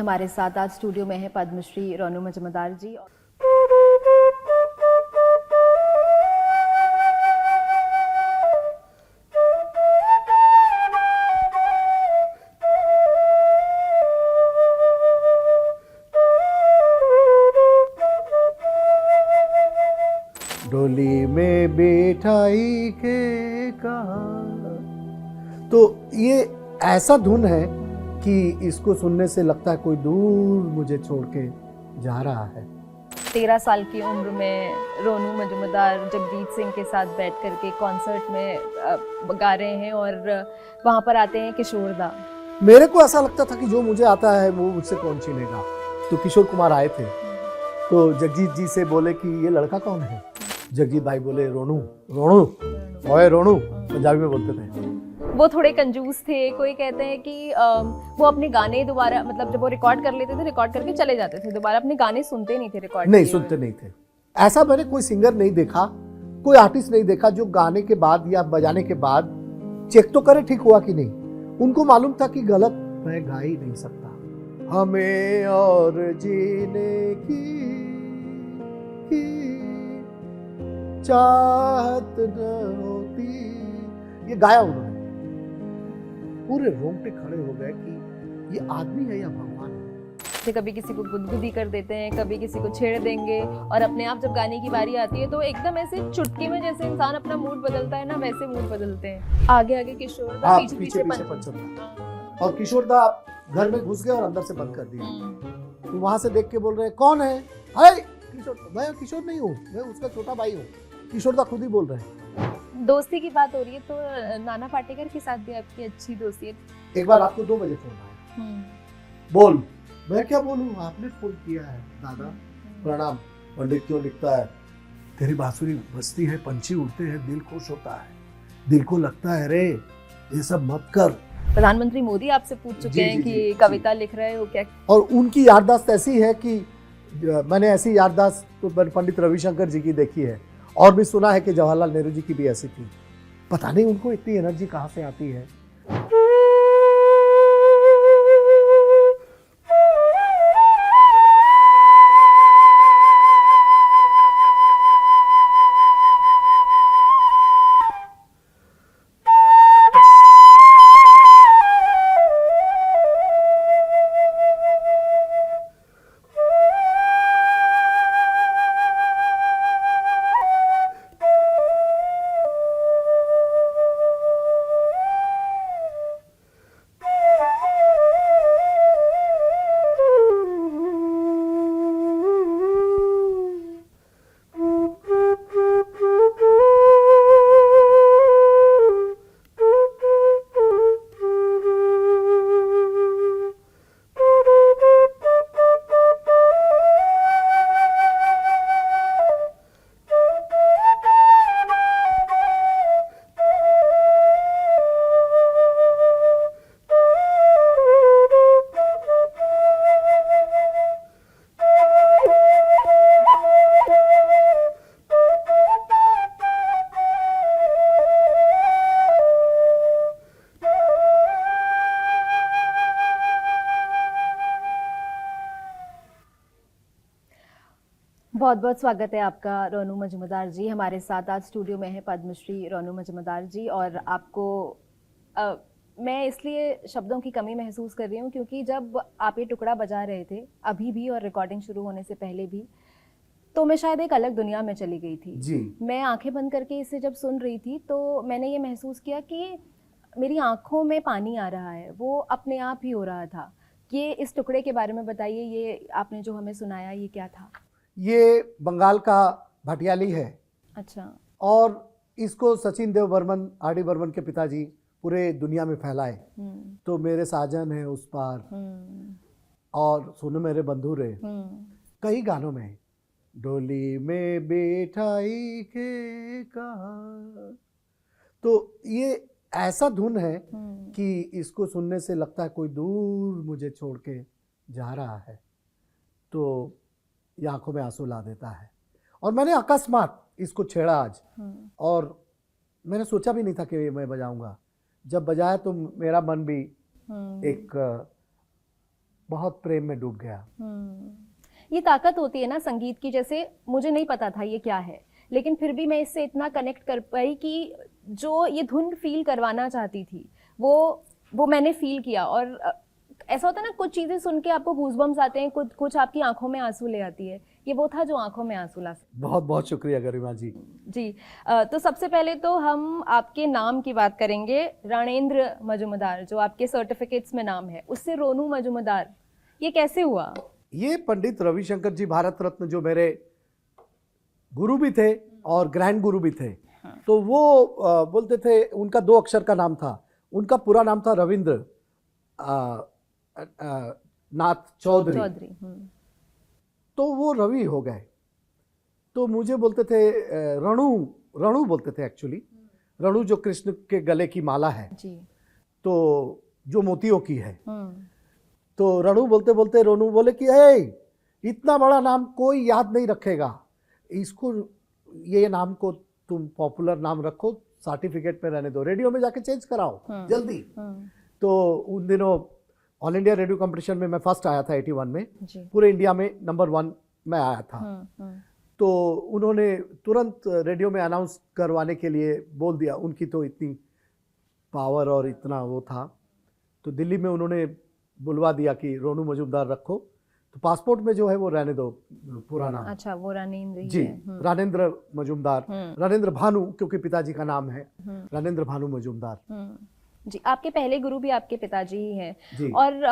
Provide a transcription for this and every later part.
हमारे साथ आज स्टूडियो में है पद्मश्री रोनू मजूमदार जी। डोली में बैठाई के कहा। तो ये ऐसा धुन है कि इसको सुनने से लगता है कोई दूर मुझे छोड़ के जा रहा है। 13 साल की उम्र में रोनू मजूमदार जगजीत सिंह के साथ बैठ करके कॉन्सर्ट में गा रहे हैं और वहाँ पर आते हैं किशोर दा। मेरे को ऐसा लगता था कि जो मुझे आता है वो मुझसे कौन छीनेगा। तो किशोर कुमार आए थे तो जगजीत जी से बोले कि ये लड़का कौन है। जगजीत भाई बोले रोनू। रोनू ओए रोनू पंजाबी में बोलते थे। वो थोड़े कंजूस थे। कोई कहते हैं कि वो अपने गाने दोबारा मतलब जब वो रिकॉर्ड कर लेते थे रिकॉर्ड करके चले जाते थे, दोबारा अपने गाने सुनते नहीं थे। रिकॉर्ड नहीं सुनते नहीं थे। ऐसा मैंने कोई सिंगर नहीं देखा, कोई आर्टिस्ट नहीं देखा जो गाने के बाद या बजाने के बाद चेक तो करे ठीक हुआ कि नहीं। उनको मालूम था कि गलत मैं गा ही नहीं सकता। हमें और जीने की चाहत न होती, ये गाया उन्होंने। पूरे रोंगटे खड़े हो गए कि ये आदमी है या भगवान है। कभी किसी को गुदगुदी कर देते हैं, कभी किसी को छेड़ देंगे और अपने आप जब गाने की बारी आती है तो एकदम ऐसे चुटकी में जैसे इंसान अपना मूड बदलता है ना, वैसे मूड बदलते हैं। आगे आगे किशोर दा, पीछे पीछे पंचम दा। और किशोर दा घर में घुस गए और अंदर से बंद कर दिया। तो वहां से देख के बोल रहे कौन है। हाय किशोर। मैं किशोर नहीं हूँ, मैं उसका छोटा भाई हूँ। किशोर दा खुद ही बोल रहे हैं। दोस्ती की बात हो रही है तो नाना पाटेकर के साथ भी आपकी अच्छी दोस्ती है। एक बार आपको 2 बजे फोन आया। बोल। मैं क्या बोलूं, आपने फोन किया है। दादा प्रणाम। पंडित क्यों लिखता है, तेरी बांसुरी बजती है, पंछी उड़ते हैं, दिल खुश होता है, दिल को लगता है रे ये सब मत कर। प्रधानमंत्री मोदी आपसे पूछ चुके हैं कि कविता लिख रहे हो क्या। और उनकी याददाश्त ऐसी है कि मैंने ऐसी याददाश्त तो पंडित रविशंकर जी की देखी है और भी सुना है कि जवाहरलाल नेहरू जी की भी ऐसी थी। पता नहीं उनको इतनी एनर्जी कहाँ से आती है। बहुत बहुत स्वागत है आपका रोनू मजूमदार जी। हमारे साथ आज स्टूडियो में है पद्मश्री रोनू मजूमदार जी। और आपको मैं इसलिए शब्दों की कमी महसूस कर रही हूँ क्योंकि जब आप ये टुकड़ा बजा रहे थे अभी भी और रिकॉर्डिंग शुरू होने से पहले भी, तो मैं शायद एक अलग दुनिया में चली गई थी जी। मैं आंखें बंद करके इसे जब सुन रही थी तो मैंने ये महसूस किया कि मेरी आंखों में पानी आ रहा है, वो अपने आप ही हो रहा था। ये इस टुकड़े के बारे में बताइए, ये आपने जो हमें सुनाया ये क्या था। ये बंगाल का भटियाली है। अच्छा। और इसको सचिन देव बर्मन, आर डी बर्मन के पिताजी पूरे दुनिया में फैलाए। तो मेरे साजन है उस पार और सुनो मेरे बंधु रे, कई गानों में डोली में बैठाई के कहा। तो ये ऐसा धुन है कि इसको सुनने से लगता है कोई दूर मुझे छोड़ के जा रहा है। तो ये आंखों में आंसू ला देता है। और मैंने अकस्मात इसको छेड़ा आज और मैंने सोचा भी नहीं था कि मैं बजाऊंगा। जब बजाया तो मेरा मन भी एक बहुत प्रेम में डूब गया। ये ताकत होती है ना संगीत की, जैसे मुझे नहीं पता था ये क्या है, लेकिन फिर भी मैं इससे इतना कनेक्ट कर पाई कि जो ये धुन फील करवाना चाहती थी वो मैंने फील किया। और ऐसा होता है ना, कुछ चीज़ें सुन के आपको गूज़बम्स आते हैं, कुछ आपकी आंखों में आंसू ले आती है, ये वो था जो आंखों में आंसू ला सकता। बहुत बहुत शुक्रिया गरिमा जी। जी तो सबसे पहले तो हम आपके नाम की बात करेंगे, रणेंद्र मजूमदार, जो आपके सर्टिफिकेट्स में नाम है, उससे रोनू मजूमदार, ये कैसे हुआ? ये पंडित रविशंकर जी भारत रत्न जो मेरे गुरु भी थे और ग्रैंड गुरु भी थे, तो वो बोलते थे, उनका 2 अक्षर का नाम था, उनका पूरा नाम था रविंद्र नाथ चौधरी। तो वो रवि हो गए, तो मुझे बोलते थे रणु बोलते थे एक्चुअली। रणु जो कृष्ण के गले की माला है जी, तो जो मोतियों की है, तो रणु बोलते बोलते रोनू बोले कि हे, इतना बड़ा नाम कोई याद नहीं रखेगा, इसको ये नाम को तुम पॉपुलर नाम रखो, सर्टिफिकेट पे रहने दो, रेडियो में जाके चेंज कराओ जल्दी। तो उन दिनों ऑल इंडिया रेडियो कंपटीशन में मैं फर्स्ट आया था 81 में, पूरे इंडिया में नंबर 1 मैं आया था। तो उन्होंने तुरंत रेडियो में अनाउंस करवाने के लिए बोल दिया, उनकी तो इतनी पावर और इतना वो था, तो दिल्ली में उन्होंने बुलवा दिया कि रोनू मजूमदार रखो, तो पासपोर्ट में जो है वो रहने दो पूरा नाम। अच्छा, वो रणेंद्र जी, रणेंद्र मजूमदार, रणेंद्र भानु क्योंकि पिताजी का नाम है, रणेंद्र भानु मजूमदार। जी, आपके पहले गुरु भी आपके पिताजी ही हैं, और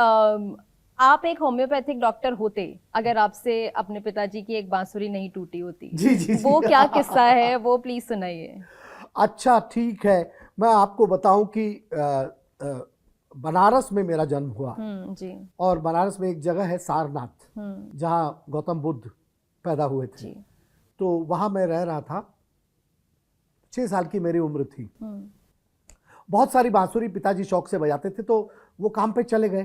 आप एक होम्योपैथिक डॉक्टर होते अगर आपसे अपने पिताजी की एक बांसुरी नहीं टूटी होती। जी जी, वो क्या किस्सा है, वो प्लीज सुनाइए। अच्छा ठीक है, मैं आपको बताऊं कि बनारस में मेरा जन्म हुआ जी, और बनारस में एक जगह है सारनाथ, जहाँ गौतम बुद्ध पैदा हुए थे जी। तो वहाँ मैं रह रहा था, 6 साल की मेरी उम्र थी। बहुत सारी बांसुरी पिताजी शौक से बजाते थे, तो वो काम पे चले गए।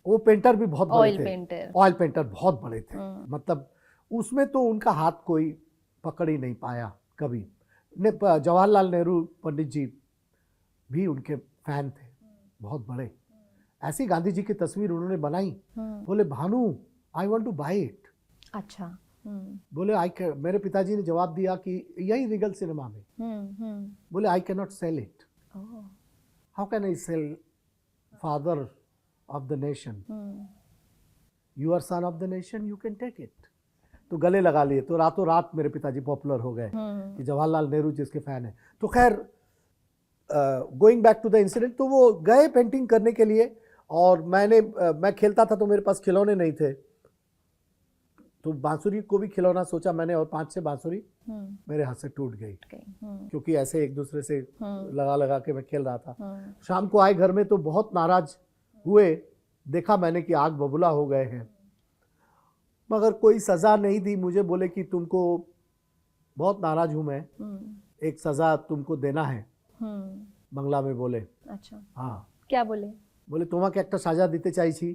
वो पेंटर भी बहुत बड़े थे, ऑयल पेंटर बहुत बड़े थे, मतलब उसमें तो उनका हाथ कोई पकड़ ही नहीं पाया कभी। जवाहरलाल नेहरू पंडित जी भी उनके फैन थे, बहुत बड़े। ऐसी गांधी जी की तस्वीर उन्होंने बनाई, बोले Bhanu I want to buy it. अच्छा, बोले मेरे पिताजी ने जवाब दिया कि यही रिगल सिनेमा में, बोले I can not sell it. How can I sell father of the nation, you are son of the nation, you can take it. तो गले लगा लिए, तो रातों रात मेरे पिताजी पॉपुलर हो गए कि जवाहरलाल नेहरू जिसके फैन है। तो खैर going back to the incident, तो वो गए पेंटिंग करने के लिए, और मैं खेलता था तो मेरे पास खिलौने नहीं थे, तो बांसुरी को भी खिलौना सोचा मैंने, और 5-6 बांसुरी मेरे हाथ से टूट गई, क्योंकि ऐसे एक दूसरे से लगा लगा के मैं खेल रहा था। शाम को आए घर में तो बहुत नाराज हुए, देखा मैंने कि आग बबूला हो गए हैं, मगर कोई सज़ा नहीं दी मुझे। बोले कि तुमको बहुत नाराज हूँ मैं, एक सज़ा तुमको देना है, बांग्ला में बोले। अच्छा, हाँ, क्या बोले? बोले তোমাকে একটা সাজা দিতে চাইছি,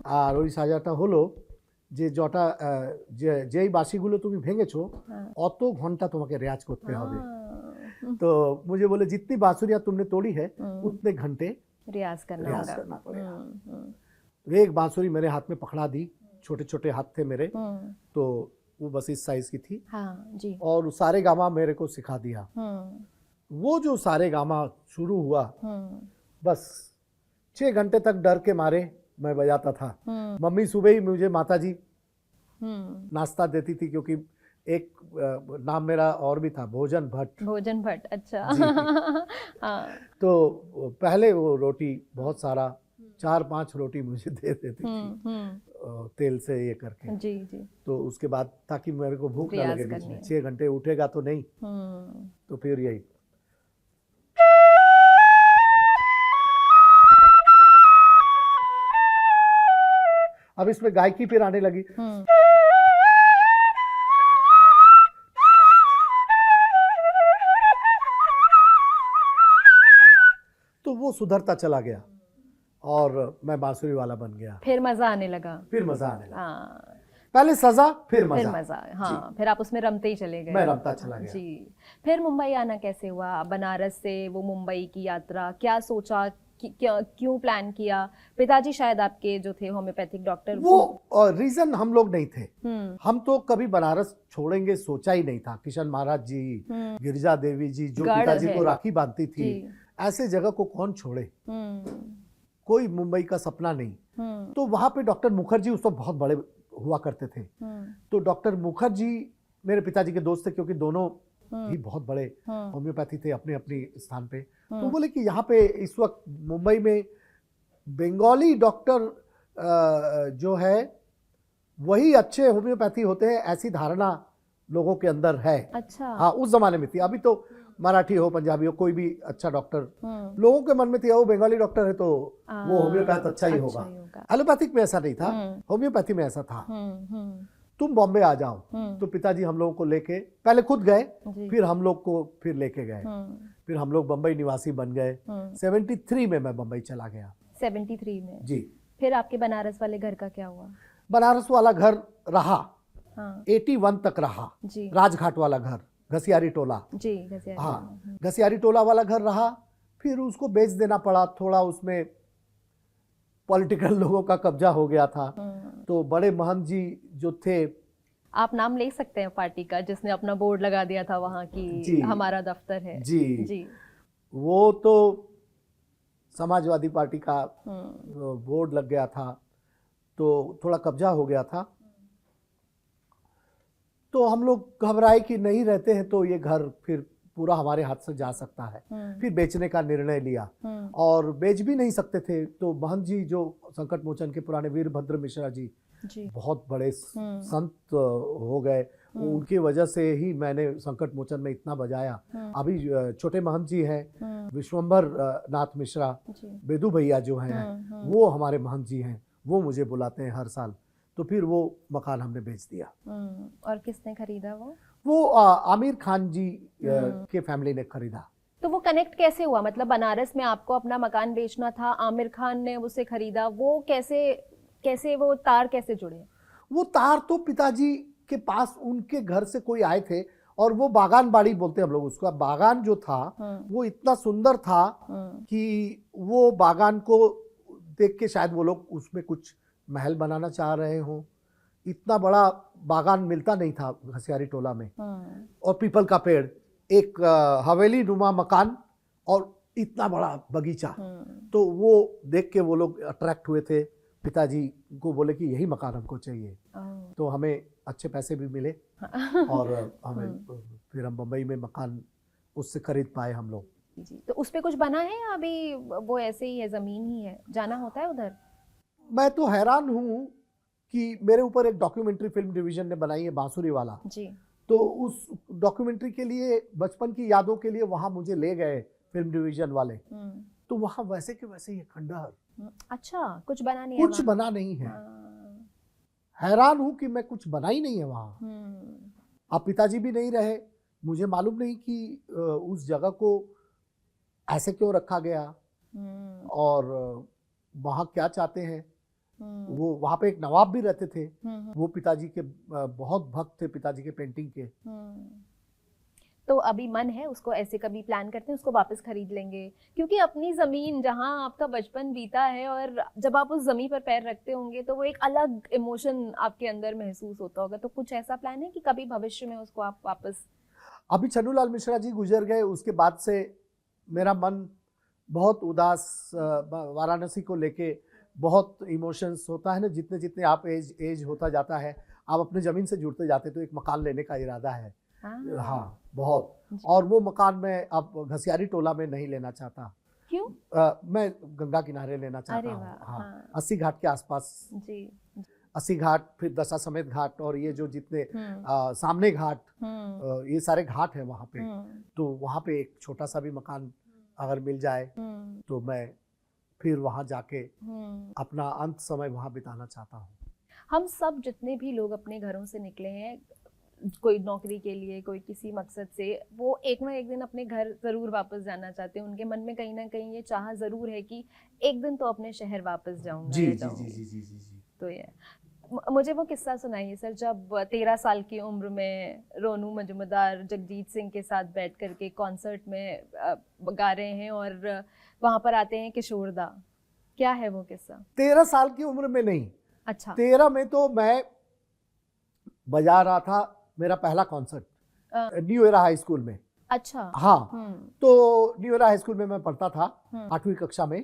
আর ওই সাজাটা হলো যে যেই বাঁশিগুলো তুমি ভেঙেছো অত ঘন্টা তোমাকে রেয়াজ করতে হবে। तो मुझे बोले जितनी बांसुरियां तुमने तोड़ी है उतने घंटे रियाज करना पड़ेगा। एक बांसुरी मेरे हाथ में पकड़ा दी, छोटे छोटे हाथ थे मेरे, तो वो बस इस साइज की थी। हाँ जी। और सारे गामा मेरे को सिखा दिया। वो जो सारे गामा शुरू हुआ, बस 6 घंटे तक डर के मारे मैं बजाता था। मम्मी सुबह ही मुझे माताजी नाश्ता देती थी, क्योंकि एक नाम मेरा और भी था, भोजन भट्ट। भोजन भट्ट, अच्छा। हाँ। तो पहले वो रोटी बहुत सारा 4-5 रोटी मुझे दे देती थी तेल से ये करके। जी जी। तो उसके बाद ताकि मेरे को भूख ना लगे बीच में, 6 घंटे उठेगा तो नहीं, तो फिर यही। अब इसमें गायकी फिर आने लगी। तो वो सुधरता चला गया और मैं बांसुरी वाला बन गया। फिर मजा आने लगा। फिर मजा आने लगा। हाँ। पहले सजा फिर मजा। फिर मजा, हाँ। फिर आप उसमें रमते ही चले गए। मैं रमता चला गया। जी। फिर मुंबई आना कैसे हुआ? बनारस से वो मुंबई की यात्रा, क्या सोचा क्यों प्लान किया? पिताजी शायद आपके जो थे होम्योपैथिक डॉक्टर, वो रीजन हम लोग नहीं थे। हम तो कभी बनारस छोड़ेंगे सोचा ही नहीं था। किशन महाराज जी, गिरिजा देवी जी जो गढ़ पिताजी है। को राखी बांधती थी, ऐसे जगह को कौन छोड़े। कोई मुंबई का सपना नहीं। तो वहां पे डॉक्टर मुखर्जी उस वक्त बहुत बड़े हुआ करते थे। तो डॉक्टर मुखर्जी मेरे पिताजी के दोस्त थे, क्योंकि दोनों भी बहुत बड़े होम्योपैथी थे अपने अपनी स्थान पे। तो बोले कि यहाँ पे इस वक्त मुंबई में बंगाली डॉक्टर जो है वही अच्छे होम्योपैथी होते हैं, ऐसी धारणा लोगों के अंदर है। अच्छा। हाँ, उस जमाने में थी। अभी तो मराठी हो, पंजाबी हो, कोई भी अच्छा डॉक्टर लोगों के मन में थी, वो बंगाली डॉक्टर है तो वो होम्योपैथ अच्छा ही होगा। एलोपैथिक में ऐसा नहीं था, होम्योपैथी में ऐसा था। तुम बॉम्बे आ जाओ। तो पिताजी हम लोगों को लेके पहले खुद गए, फिर हम लोग को फिर लेके गए। फिर हम लोग बम्बई निवासी बन गए। 73 में मैं बम्बई चला गया। 73 में जी। फिर आपके बनारस वाले घर का क्या हुआ? बनारस वाला घर रहा, हाँ। 81 तक रहा जी। राजघाट वाला घर, घसियारी टोला। जी, घसियारी। हाँ, घसियारी टोला वाला घर रहा। फिर उसको बेच देना पड़ा, थोड़ा उसमें पॉलिटिकल लोगों का कब्जा हो गया था। तो बड़े महंत जी जो थे, आप नाम ले सकते हैं पार्टी का जिसने अपना बोर्ड लगा दिया था वहाँ की, हमारा दफ्तर है। जी। वो तो समाजवादी पार्टी का बोर्ड लग गया था, तो थोड़ा कब्जा हो गया था। तो हम लोग घबराए कि नहीं रहते हैं तो ये घर फिर पूरा हमारे हाथ से जा सकता है। फिर बेचने का निर्णय लिया, और बेच भी नहीं सकते थे। तो महंत जी जो संकट मोचन के पुराने वीरभद्र मिश्रा जी बहुत बड़े संत हो गए, उनकी वजह से ही मैंने संकट मोचन में इतना बजाया। अभी छोटे महंत जी हैं, विश्वंभर नाथ मिश्रा, बेदू भैया जो हैं, वो हमारे महंत जी हैं, वो मुझे बुलाते हैं हर साल। तो फिर वो मकान हमने बेच दिया। और किसने खरीदा वो आमिर खान जी के फैमिली ने खरीदा। तो वो कनेक्ट कैसे हुआ? मतलब बनारस में आपको अपना मकान बेचना था, आमिर खान ने उसे खरीदा, वो कैसे वो तार कैसे जुड़े? वो तार तो पिताजी के पास उनके घर से कोई आए थे, और वो बागान बाड़ी बोलते हैं हम लोग उसका। बागान जो था वो इतना सुंदर था कि वो बागान को देख के शायद वो लोग उसमें कुछ महल बनाना चाह रहे हों। इतना बड़ा बागान मिलता नहीं था घसियारी टोला में, और पीपल का पेड़, एक हवेली नुमा मकान, और इतना बड़ा बगीचा। तो वो देख के वो लोग अट्रैक्ट हुए थे। पिताजी को बोले कि यही मकान हमको चाहिए। तो हमें अच्छे पैसे भी मिले, और हमें फिर हम बम्बई में मकान उससे खरीद पाए हम लोग। जी। तो उस पे कुछ बना है या अभी वो ऐसे ही है, जमीन ही है, जाना होता है उधर? मैं तो हैरान हूँ कि मेरे ऊपर एक डॉक्यूमेंट्री फिल्म डिवीजन ने बनाई है, बांसुरी वाला जी। तो उस डॉक्यूमेंट्री के लिए, बचपन की यादों के लिए वहां मुझे ले गए फिल्म डिवीजन वाले। तो वहां वैसे के वैसे ही खंडहर। अच्छा, कुछ बना नहीं कुछ बना नहीं है। हैरान हूं कि मैं कुछ बना ही नहीं है वहां। अब पिताजी भी नहीं रहे, मुझे मालूम नहीं कि उस जगह को ऐसे क्यों रखा गया, और वहां क्या चाहते हैं। वो वहां पे एक नवाब भी रहते थे, वो पिताजी के बहुत भक्त थे, पिताजी के पेंटिंग के। तो अभी मन है उसको, ऐसे कभी प्लान करते हैं उसको वापस खरीद लेंगे? क्योंकि अपनी जमीन जहां आपका बचपन बीता है, और जब आप उस जमीन पर पैर रखते होंगे तो वो एक अलग इमोशन आपके अंदर महसूस होता होगा। तो कुछ ऐसा प्लान है कि कभी भविष्य में उसको आप वापस? अभी छन्नूलाल मिश्रा जी गुजर गए, उसके बाद से मेरा मन बहुत उदास, वाराणसी को लेके बहुत इमोशंस होता है ना। जितने जितने आप एज होता जाता है, आप अपने ज़मीन से जुड़ते जाते, तो एक मकान लेने का इरादा है। हाँ, बहुत। और वो मकान मैं अब घसियारी टोला में नहीं लेना चाहता। क्यों? मैं गंगा किनारे लेना चाहता हूँ। हाँ, 80 घाट के आसपास जी। 80 घाट, फिर दशा समेत घाट, और ये जो जितने सामने घाट, ये सारे घाट हैं वहाँ पे। तो वहाँ पे एक छोटा सा भी मकान अगर मिल जाए तो मैं फिर वहाँ जाके अपना अंत समय वहाँ बिताना चाहता हूँ। हम सब जितने भी लोग अपने घरों से निकले हैं, कोई नौकरी के लिए, कोई किसी मकसद से, वो एक ना एक दिन अपने घर जरूर वापस जाना चाहते हैं। उनके मन में कहीं ना कहीं ये चाह जरूर है कि एक दिन तो अपने शहर वापस जाऊंगा। जी जी जी जी जी जी जी। तो ये मुझे वो किस्सा सुनाइए सर, जब 13 साल की उम्र में रोनू मजूमदार जगजीत सिंह के साथ बैठ करके कॉन्सर्ट में गा रहे हैं और वहाँ पर आते हैं किशोर दा। क्या है वो किस्सा? 13 साल की उम्र में नहीं, अच्छा। 13 में तो मैं बजा रहा था मेरा पहला concert new era high school में। अच्छा। हाँ, तो न्यू एरा हाई स्कूल में मैं पढ़ता था 8वीं कक्षा में।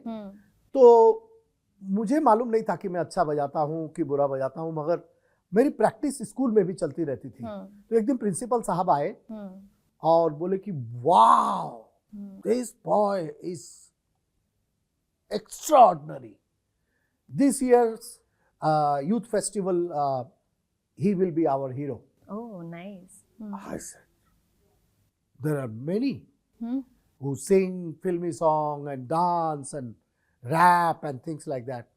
तो मुझे मालूम नहीं था कि मैं अच्छा बजाता हूँ कि बुरा बजाता हूँ, मगर मेरी प्रैक्टिस स्कूल में भी चलती रहती थी। तो एक दिन प्रिंसिपल साहब आए और बोले कि wow, this boy is extraordinary, this years youth festival he will be our hero. Oh, nice. I said, there are many who sing filmy song and dance and rap and things like that.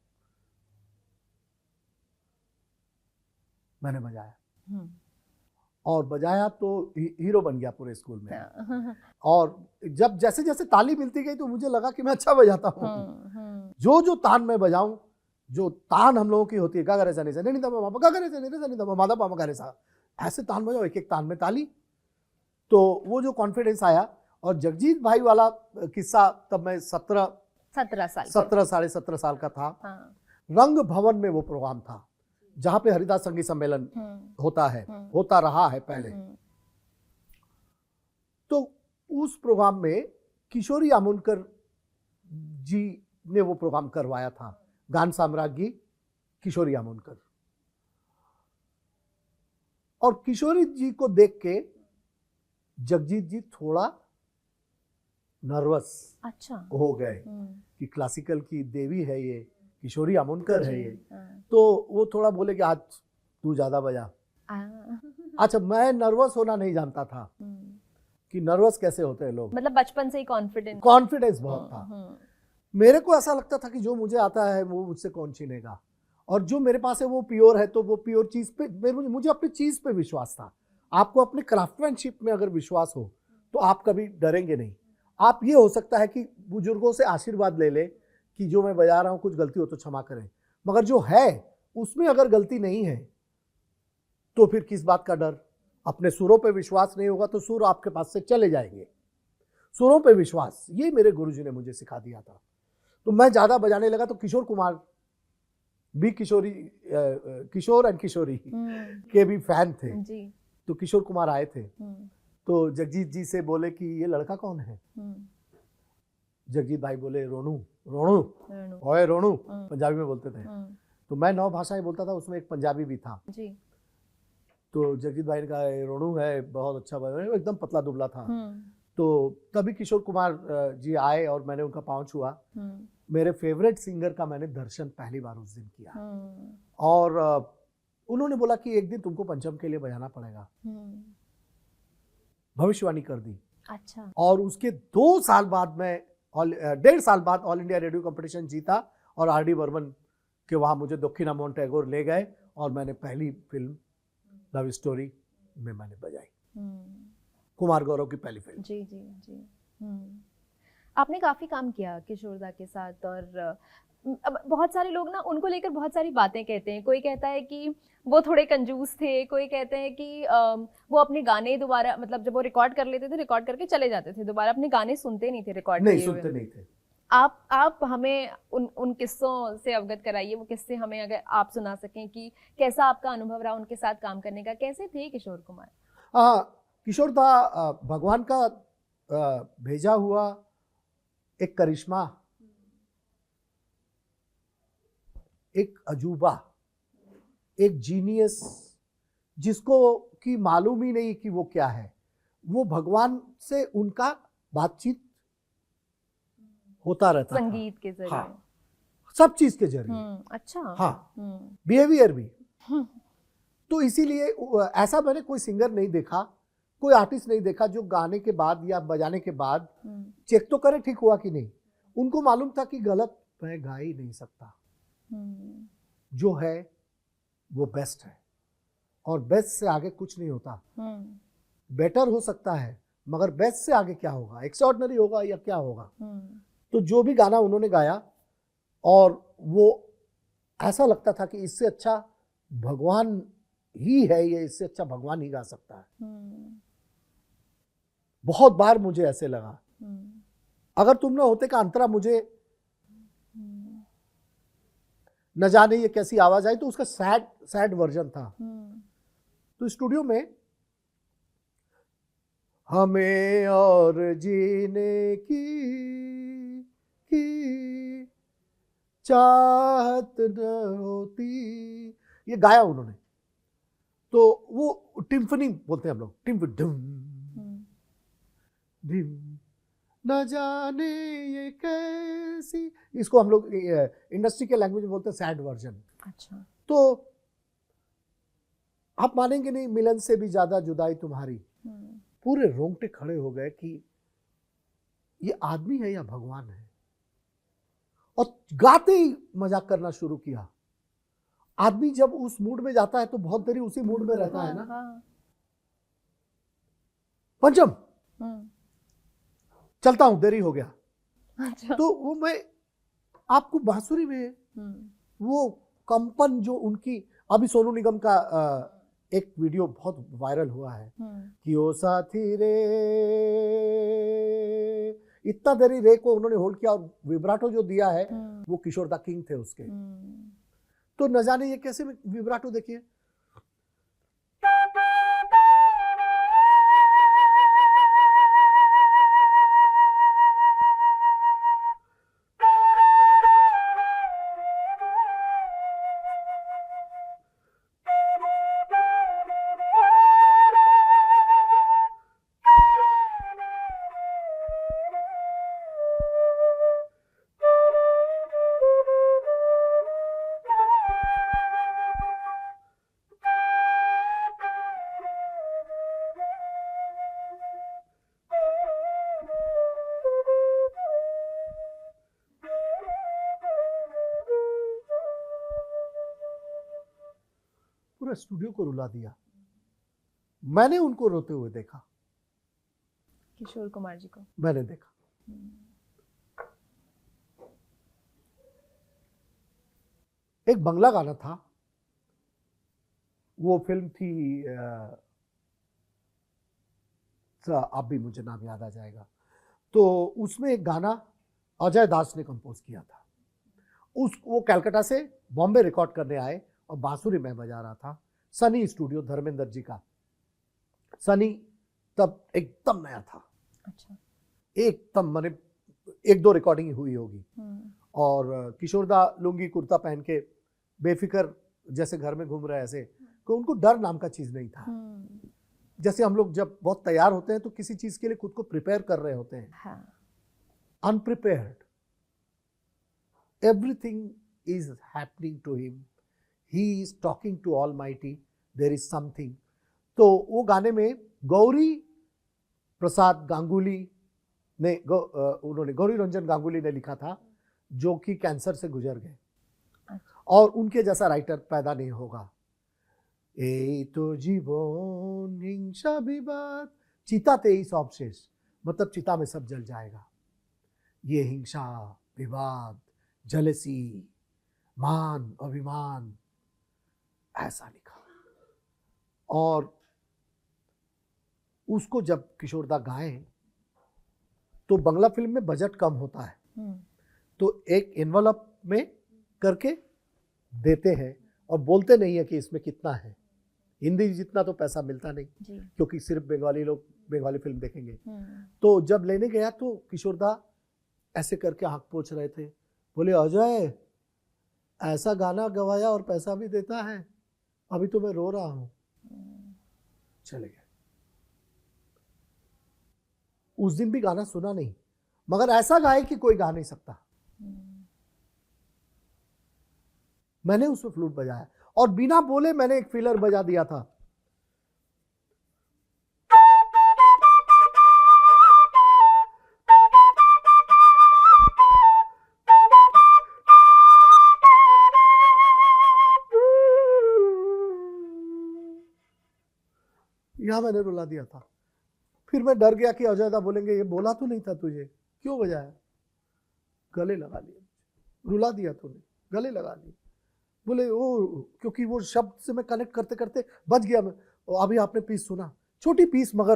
मैंने बजाया और बजाया तो hero बन गया पूरे school में। और जब जैसे जैसे ताली मिलती गई तो मुझे लगा कि मैं अच्छा बजाता हूँ। जो जो तान मैं बजाऊं, जो तान हम लोगों की होती है, गागरे सा नहीं सा नहीं दा मामा गागरे सा नहीं दा मामा दा मामा गारे सा, ऐसे तान बजाओ, एक एक तान में ताली। तो वो जो कॉन्फिडेंस आया। और जगजीत भाई वाला किस्सा, तब मैं 17 साढ़े 17 साल का था। रंग भवन में वो प्रोग्राम था जहाँ पे हरिदास संगीत सम्मेलन होता है, होता रहा है पहले। तो उस प्रोग्राम में किशोरी आमोनकर जी ने वो प्रोग्राम करवाया था, गान साम्राज्ञी किशोरी आमोनकर। और किशोरी जी को देख के जगजीत जी थोड़ा नर्वस हो गए कि क्लासिकल की देवी है ये, किशोरी आमोनकर है ये। तो वो थोड़ा बोले कि आज तू ज्यादा बजा। अच्छा, मैं नर्वस होना नहीं जानता था कि नर्वस कैसे होते हैं लोग। मतलब बचपन से ही कॉन्फिडेंस बहुत था। मेरे को ऐसा लगता था कि जो मुझे आता है वो मुझसे कौन छीनेगा, और जो मेरे पास है वो प्योर है, तो वो प्योर चीज पे मुझे अपनी चीज पे विश्वास था। आपको अपने क्राफ्टमैनशिप में अगर विश्वास हो तो आप कभी डरेंगे नहीं। आप ये हो सकता है कि बुजुर्गों से आशीर्वाद ले ले कि जो मैं बजा रहा हूँ कुछ गलती हो तो क्षमा करें, मगर जो है उसमें अगर गलती नहीं है तो फिर किस बात का डर। अपने सुरों पे विश्वास नहीं होगा तो सुर आपके पास से चले जाएंगे। सुरों पे विश्वास, ये मेरे गुरुजी ने मुझे सिखा दिया था। तो मैं ज्यादा बजाने लगा तो किशोर कुमार भी, किशोर एंड किशोरी के भी फैन थे जी। तो किशोर कुमार आए थे तो जगजीत जी से बोले कि ये लड़का कौन है। जगजीत भाई बोले रोनू। रोनू ओए रोनू पंजाबी में बोलते थे। तो मैं 9 भाषाएं बोलता था, उसमें एक पंजाबी भी था जी। तो जगजीत भाई ने कहा रोनू है, बहुत अच्छा बजा, एकदम पतला दुबला था। तो तभी किशोर कुमार जी आए और मैंने उनका पाँव छुआ। मेरे फेवरेट सिंगर का मैंने दर्शन पहली बार उस दिन किया। और उन्होंने बोला कि एक दिन तुमको पंचम के लिए बजाना पड़ेगा, भविष्यवाणी कर दी। अच्छा। और उसके 2 साल बाद में 1.5 साल बाद ऑल इंडिया रेडियो कंपटीशन जीता और आर.डी. बर्मन के वहाँ मुझे दक्षिणामोहन टैगोर ले गए और मैंने पहली फिल्म लव स्टोरी में मैंने बजाई, कुमार गौरव की पहली फिल्म। जी जी जी। आपने काफ़ी काम किया किशोरदा के साथ, और अब बहुत सारे लोग ना उनको लेकर बहुत सारी बातें कहते हैं। कोई कहता है कि वो थोड़े कंजूस थे, कोई कहते हैं कि वो अपने गाने दोबारा, मतलब जब वो रिकॉर्ड कर लेते थे, रिकॉर्ड करके चले जाते थे, दोबारा अपने गाने सुनते नहीं थे, रिकॉर्ड नहीं सुनते नहीं थे। आप हमें उन किस्सों से अवगत कराइए, वो किस्से हमें अगर आप सुना सकें कि कैसा आपका अनुभव रहा उनके साथ काम करने का, कैसे थे किशोर कुमार? किशोर दा भगवान का भेजा हुआ एक करिश्मा, एक अजूबा, एक जीनियस, जिसको कि मालूम ही नहीं कि वो क्या है। वो भगवान से उनका बातचीत होता रहता संगीत के जरिए। हाँ, सब चीज के जरिए। अच्छा। हाँ, बिहेवियर भी। तो इसीलिए ऐसा मैंने कोई सिंगर नहीं देखा, कोई आर्टिस्ट नहीं देखा जो गाने के बाद या बजाने के बाद चेक तो करे ठीक हुआ कि नहीं। उनको मालूम था कि गलत मैं गा ही नहीं सकता, जो है वो बेस्ट है, और बेस्ट से आगे कुछ नहीं होता। बेटर हो सकता है मगर बेस्ट से आगे क्या होगा, एक्स्ट्राऑर्डिनरी होगा या क्या होगा। तो जो भी गाना उन्होंने गाया, और वो ऐसा लगता था कि इससे अच्छा भगवान ही है ये, इससे अच्छा भगवान ही गा सकता है। बहुत बार मुझे ऐसे लगा। अगर तुम ना होते का अंतरा मुझे न जाने ये कैसी आवाज आई, तो उसका सैड सैड वर्जन था। तो स्टूडियो में हमें और जीने की चाहत न होती, ये गाया उन्होंने। तो वो टिम्फनी बोलते हैं हम लोग, टिम्फ ढम ढिम, न जाने ये कैसी, इसको हम लोग इंडस्ट्री के लैंग्वेज में बोलते हैं सैड वर्जन। अच्छा। तो आप मानेंगे नहीं, मिलन से भी ज्यादा जुदाई तुम्हारी, पूरे रोंगटे खड़े हो गए कि ये आदमी है या भगवान है। और गाते ही मजाक करना शुरू किया। आदमी जब उस मूड में जाता है तो बहुत देरी उसी मूड में रहता है ना। पंचम चलता हूं, देरी हो गया। अच्छा। तो वो मैं आपको बांसुरी में वो कंपन जो उनकी, अभी सोनू निगम का एक वीडियो बहुत वायरल हुआ है कि ओ साथी रे, इतना देरी रे को उन्होंने होल्ड किया और विब्राटो जो दिया है वो किशोर दा किंग थे उसके। तो न जाने ये कैसे, विब्राटो देखिए, पूरा स्टूडियो को रुला दिया। मैंने उनको रोते हुए देखा, किशोर कुमार जी को मैंने देखा। एक बंगला गाना था, वो फिल्म थी अब भी मुझे नाम याद आ जाएगा। तो उसमें एक गाना अजय दास ने कंपोज किया था। वो कलकत्ता से बॉम्बे रिकॉर्ड करने आए और बांसुरी में बजा रहा था। सनी स्टूडियो, धर्मेंद्र जी का। सनी तब एकदम नया था। अच्छा। एकदम, माने 1-2 रिकॉर्डिंग हुई होगी। और किशोरदा लुंगी कुर्ता पहन के बेफिक्र जैसे घर में घूम रहे, ऐसे तो उनको डर नाम का चीज नहीं था। जैसे हम लोग जब बहुत तैयार होते हैं तो किसी चीज के लिए खुद को प्रिपेयर कर रहे होते हैं। Unprepared, everything is happening to him, he is talking to almighty, there is something. तो वो गाने में गौरी प्रसाद गांगुली ने उन्होंने गौरी रंजन गांगुली ने लिखा था, जो कि कैंसर से गुजर गए। और उनके जैसा राइटर पैदा नहीं होगा। এই তো জীবন হিংসা বিবাদ চিতাতে ही सब शेष, मतलब चिता में सब जल जाएगा। ये हिंसा विवाद जलसी मान अभिमान, ऐसा लिखा। और उसको जब किशोरदा गाए तो बंगला फिल्म में बजट कम होता है, तो एक एनवलप में करके देते हैं और बोलते नहीं है कि इसमें कितना है। हिंदी जितना तो पैसा मिलता नहीं, क्योंकि सिर्फ बंगाली लोग बंगाली फिल्म देखेंगे। तो जब लेने गया तो किशोरदा ऐसे करके आंख पोंछ रहे थे, बोले अजय ऐसा गाना गवाया और पैसा भी देता है, अभी तो मैं रो रहा हूं। चले गए। उस दिन भी गाना सुना नहीं, मगर ऐसा गाए कि कोई गा नहीं सकता। मैंने उसमें फ्लूट बजाया और बिना बोले मैंने एक फिलर बजा दिया था। यहां मैंने रुला दिया था। फिर मैं डर गया कि अजयदा बोलेंगे ये बोला तो नहीं था तुझे, क्यों बजाया। गले लगा लिया, रुला दिया तूने, गले लगा लिया। बोले वो क्योंकि वो शब्द से मैं कनेक्ट करते करते बच गया मैं। अभी आपने पीस सुना, छोटी पीस, मगर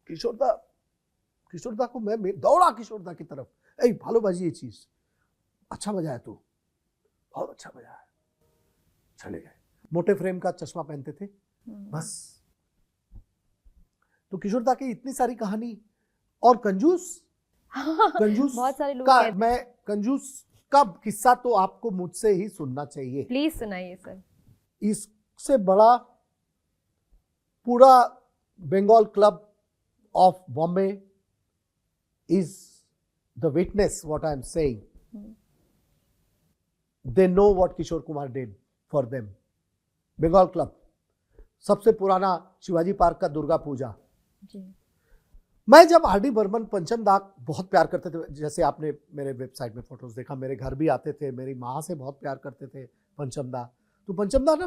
किशोरदा को मैं दौड़ा किशोरदा की तरफ, ऐ भालो बाजी ये चीज अच्छा बजाया तू, बहुत अच्छा बजाया। चले गए। मोटे फ्रेम का चश्मा पहनते थे बस। तो किशोरदा की इतनी सारी कहानी। और कंजूस बहुत सारे लोग का कहते हैं। मैं कंजूस का किस्सा तो आपको मुझसे ही सुनना चाहिए। प्लीज सुनाइए सर। इससे बड़ा पूरा Bengal club of Bombay is the witness what I am saying. They know what Kishore Kumar did for them. Bengal Club, सबसे पुराना शिवाजी पार्क का दुर्गा पूजा जी। मैं जब आर डी बर्मन पंचम दा बहुत प्यार करते थे, जैसे आपने मेरे वेबसाइट में फोटोज देखा, मेरे घर भी आते थे, मेरी माँ से बहुत प्यार करते थे पंचम दा। तो पंचम दा ना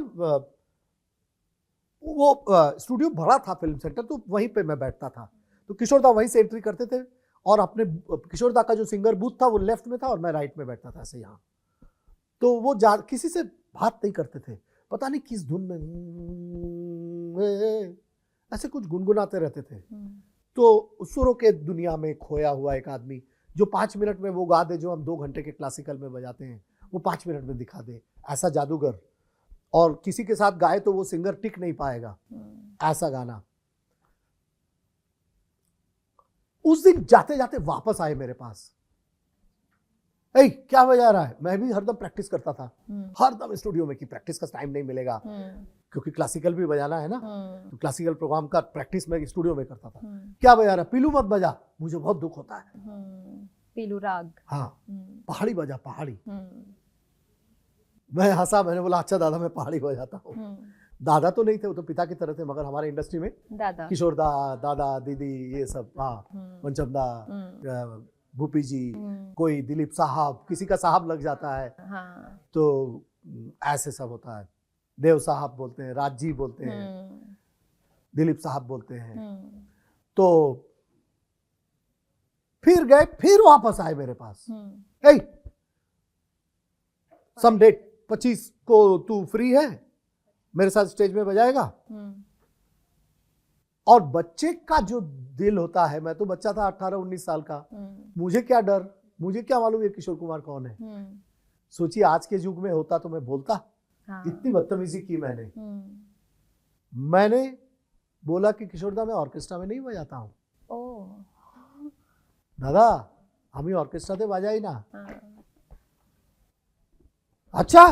वो स्टूडियो बड़ा था फिल्म सेंटर, तो वहीं पे मैं बैठता था। तो किशोर दा वहीं से एंट्री करते थे और अपने किशोर दा का जो सिंगर बूथ था वो लेफ्ट में था और मैं राइट में बैठता था ऐसे यहाँ। तो वो किसी से बात नहीं करते थे, पता नहीं किस धुन में ऐसे कुछ गुनगुनाते रहते थे। तो सुरों के दुनिया में खोया हुआ एक आदमी जो 5 मिनट में वो गा दे जो हम 2 घंटे के क्लासिकल में बजाते हैं, वो 5 मिनट में दिखा दे, ऐसा जादूगर। और किसी के साथ गाए तो वो सिंगर टिक नहीं पाएगा, ऐसा गाना। उस दिन जाते जाते वापस आए मेरे पास, ऐ क्या बजा रहा है? मैं भी हरदम प्रैक्टिस करता था, हरदम स्टूडियो में, कि प्रैक्टिस का टाइम नहीं मिलेगा क्योंकि क्लासिकल भी बजाना है ना, तो क्लासिकल प्रोग्राम का प्रैक्टिस मैं स्टूडियो में करता था। क्या बजा रहा? पीलू मत बजा, मुझे बहुत दुख होता है। पीलू राग, हाँ, पहाड़ी बजा, पहाड़ी। मैं हंसा, मैंने बोला अच्छा दादा मैं पहाड़ी बजाता हूँ। दादा तो नहीं थे, वो तो पिता की तरह थे, मगर हमारे इंडस्ट्री में दादा, किशोर दा, दादा दीदी ये सब, हाँ, पंचम दा, भूपी जी, कोई दिलीप साहब, किसी का साहब लग जाता है, हाँ। तो ऐसे सब होता है। देव साहब बोलते हैं, राज जी बोलते हैं, दिलीप साहब बोलते हैं। तो फिर गए, फिर वापस आए मेरे पास, hey, सम डेट 25 को तू फ्री है, मेरे साथ स्टेज में बजाएगा। और बच्चे का जो दिल होता है, मैं तो बच्चा था 18-19 साल का, मुझे क्या डर, मुझे क्या मालूम ये किशोर कुमार कौन है। सोचिए आज के युग में होता तो मैं बोलता, हाँ। इतनी बदतमीजी की मैंने बोला कि किशोर दा मैं ऑर्केस्ट्रा में नहीं बजाता हूँ। दादा हम ही ऑर्केस्ट्रा से बजाई ना, हाँ। अच्छा,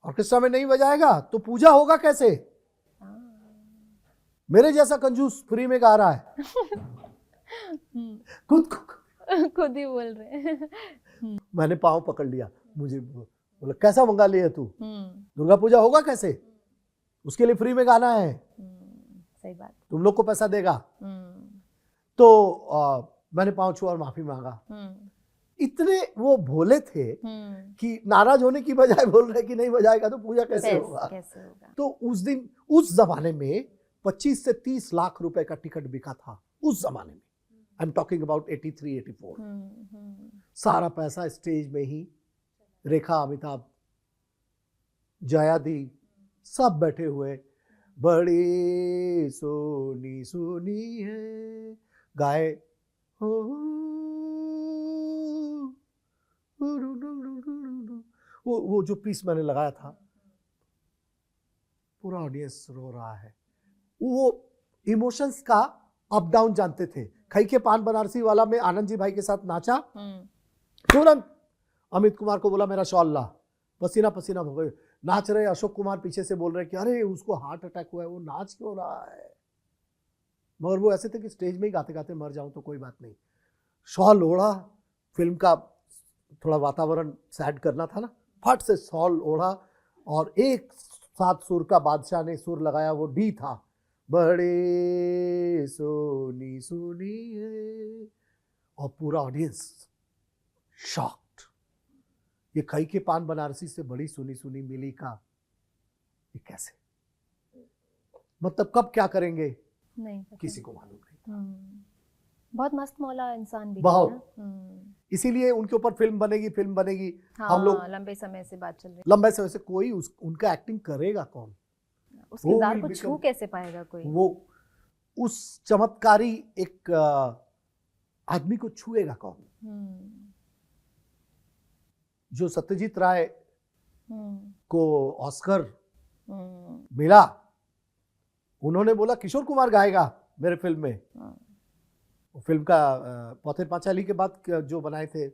ऑर्केस्ट्रा में नहीं बजाएगा तो पूजा होगा कैसे? मेरे जैसा कंजूस फ्री में गा रहा है। खुद ही बोल रहे हैं। मैंने पाँव पकड़ लिया, मुझे बोला कैसा मंगा लिया तू, दुर्गा पूजा होगा कैसे? उसके लिए फ्री में गाना है। सही बात, तुम लोग को पैसा देगा। तो मैंने पाँव छुआ और माफी मांगा। इतने वो भोले थे कि नाराज होने की बजाय बोल रहे कि नहीं बजाएगा तो पूजा कैसे होगा। तो उस दिन, उस जमाने में 25 से 30 लाख रुपए का टिकट बिका था उस जमाने में। I am talking about 83-84। सारा पैसा स्टेज में ही, रेखा, अमिताभ, जया दी सब बैठे हुए, बड़ी सोनी सोनी है गाए, वो जो पीस मैंने लगाया था, पूरा ऑडियंस रो रहा है। वो इमोशंस का अप डाउन जानते थे। खई के पान बनारसी वाला में आनंद जी भाई के साथ नाचा, तुरंत अमित कुमार को बोला मेरा शॉल ला, पसीना पसीना हो गए। नाच रहे, अशोक कुमार पीछे से बोल रहे कि अरे उसको हार्ट अटैक हुआ है, वो नाच क्यों रहा है? मगर वो ऐसे थे कि स्टेज में ही गाते गाते मर जाऊं तो कोई बात नहीं। शॉल ओढ़ा, फिल्म का थोड़ा वातावरण सैड करना था ना, फट से शॉल ओढ़ा और एक साथ सुर का बादशाह ने सुर लगाया, वो डी था, बड़े सोनी सोनी है, और पूरा ऑडियंस शॉक्ड। ये खई के पान बनारसी से बड़ी सुनी सुनी मिली का, ये कैसे, मतलब कब क्या करेंगे नहीं किसी को मालूम नहीं। बहुत मस्त मौला इंसान भी बहुत। इसीलिए उनके ऊपर फिल्म बनेगी। हाँ, हम लोग लंबे समय से बात चल रही लंबे समय से कोई उनका एक्टिंग करेगा कौन? है, उस वो किरदार will को become- छू कैसे पाएगा कोई? वो उस चमत्कारी एक आदमी को छुएगा कौन? जो सत्यजीत राय को ऑस्कर मिला, उन्होंने बोला किशोर कुमार गाएगा मेरे फिल्म में। फिल्म का पौथेर पांचाली के बाद जो बनाए थे,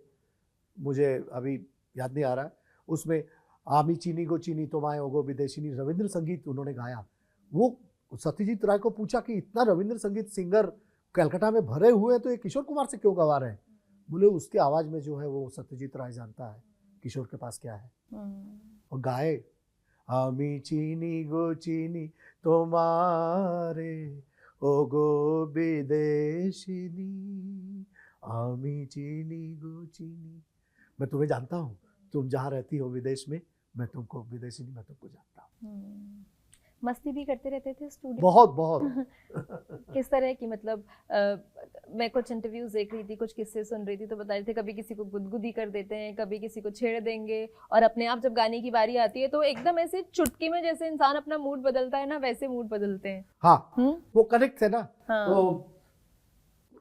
मुझे अभी याद नहीं आ रहा है, उसमें आमी चीनी गो चीनी तोमाए ओगो विदेशिनी रविंद्र संगीत उन्होंने गाया। वो सत्यजीत राय को पूछा कि इतना रविंद्र संगीत सिंगर कलकत्ता में भरे हुए हैं तो ये किशोर कुमार से क्यों गवा रहे हैं? बोले उसके आवाज में जो है वो सत्यजीत राय जानता है किशोर के पास क्या है। और गाए आमी चीनी गो चीनी तोमारे ओगो विदेशिनी आमी चीनी गो चीनी। मैं तुम्हें जानता हूँ, तुम जहाँ रहती हो विदेश में, मैं तुमको विदेशिनी, मैं तुमको जानता हूँ। मस्ती भी करते रहते थे स्टूडियो? बहुत बहुत। किस तरह की, मतलब मैं कुछ इंटरव्यूज देख रही थी, कुछ किस्से सुन रही थी, तो बता रहे थे कभी किसी को गुदगुदी कर देते हैं, कभी किसी को छेड़ देंगे, और अपने आप जब गाने की बारी आती है तो एकदम ऐसे चुटकी में जैसे इंसान अपना मूड बदलता है ना, वैसे मूड बदलते हैं। हाँ, वो कनेक्ट थे ना। हाँ। तो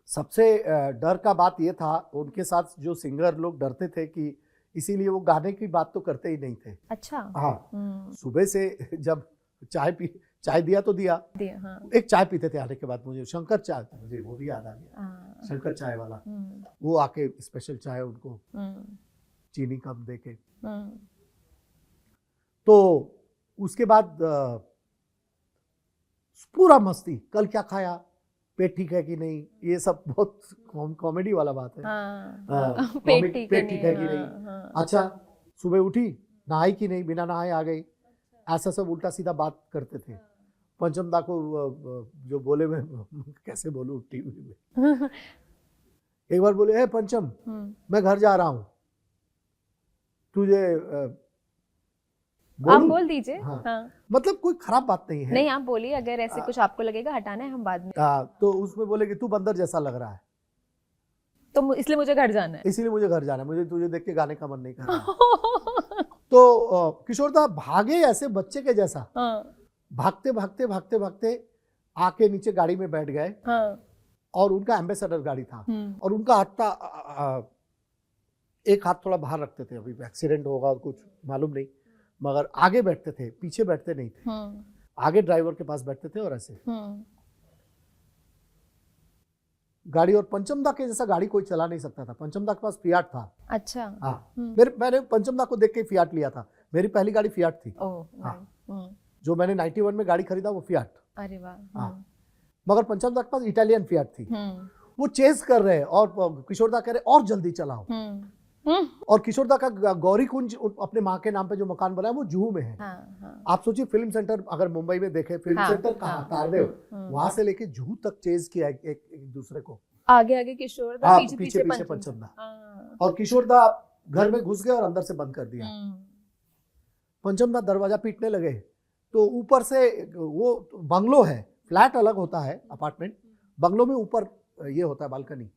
सबसे डर का बात ये था, उनके साथ जो सिंगर लोग डरते थे कि इसीलिए वो गाने की बात तो करते ही नहीं थे। अच्छा। हाँ, सुबह से जब चाय दिया तो दिया। हाँ। एक चाय पीते थे आने के बाद, मुझे शंकर चाय, मुझे वो भी याद आ गया, शंकर चाय वाला। वो आके स्पेशल चाय उनको चीनी कम देके। तो उसके बाद पूरा मस्ती, कल क्या खाया, पेट ठीक है कि नहीं, ये सब बहुत कॉमेडी वाला बात है। पेट ठीक है कि नहीं। अच्छा, सुबह उठी, नहाई कि नहीं, बिना नहाए आ गई, ऐसा सब उल्टा सीधा बात करते थे। पंचम दा को जो बोले, मैं कैसे बोलूं टीवी में। एक बार बोले, हे पंचम, मैं घर जा रहा हूं, तुझे आप बोल दीजिए। हाँ। हाँ। मतलब कोई खराब बात नहीं है। नहीं, आप बोलिए, अगर ऐसे कुछ आपको लगेगा हटाना है हम बाद में। तो उसमें बोले कि तू बंदर जैसा लग रहा है, तो इसलिए मुझे घर जाना है। इसीलिए मुझे घर जाना है, मुझे तुझे देख के गाने का मन नहीं कर रहा। तो किशोर दा भागे ऐसे बच्चे के जैसा। हाँ। भागते भागते भागते भागते आके नीचे गाड़ी में बैठ गए। हाँ। और उनका एम्बेसडर गाड़ी था, और उनका हाथ एक हाथ थोड़ा बाहर रखते थे, अभी एक्सीडेंट होगा और कुछ मालूम नहीं, मगर आगे बैठते थे, पीछे बैठते नहीं थे। आगे ड्राइवर के पास बैठते थे और ऐसे गाड़ी। और पंचमदा के जैसा गाड़ी कोई चला नहीं सकता था। पंचमदा के पास फियाट था। अच्छा। हाँ, मैंने पंचमदा को देख के फियाट लिया था। मेरी पहली गाड़ी फियाट थी। हाँ, जो मैंने 91 में गाड़ी खरीदा वो फियाट। अरे वाह। हाँ, मगर पंचमदा के पास इटालियन फियाट थी। वो चेस कर रहे हैं और किशोरदा कह रहे और जल्दी चलाओ। और किशोरदा का गौरी कुंज अपने माँ के नाम पे जो मकान बना है वो जुहू में है। आप सोचिए, फिल्म सेंटर अगर मुंबई में देखे, फिल्म सेंटर कहाँ, तारदेव, वहां से लेके जुहू तक चेज किया एक दूसरे को। आगे आगे किशोरदा, पीछे पंचमदा। और किशोरदा घर में घुस गए और अंदर से बंद कर दिया। पंचमदा दरवाजा पीटने लगे, तो ऊपर से, वो बंगलो है, फ्लैट अलग होता है, अपार्टमेंट, बंगलो में ऊपर ये होता है बालकनी।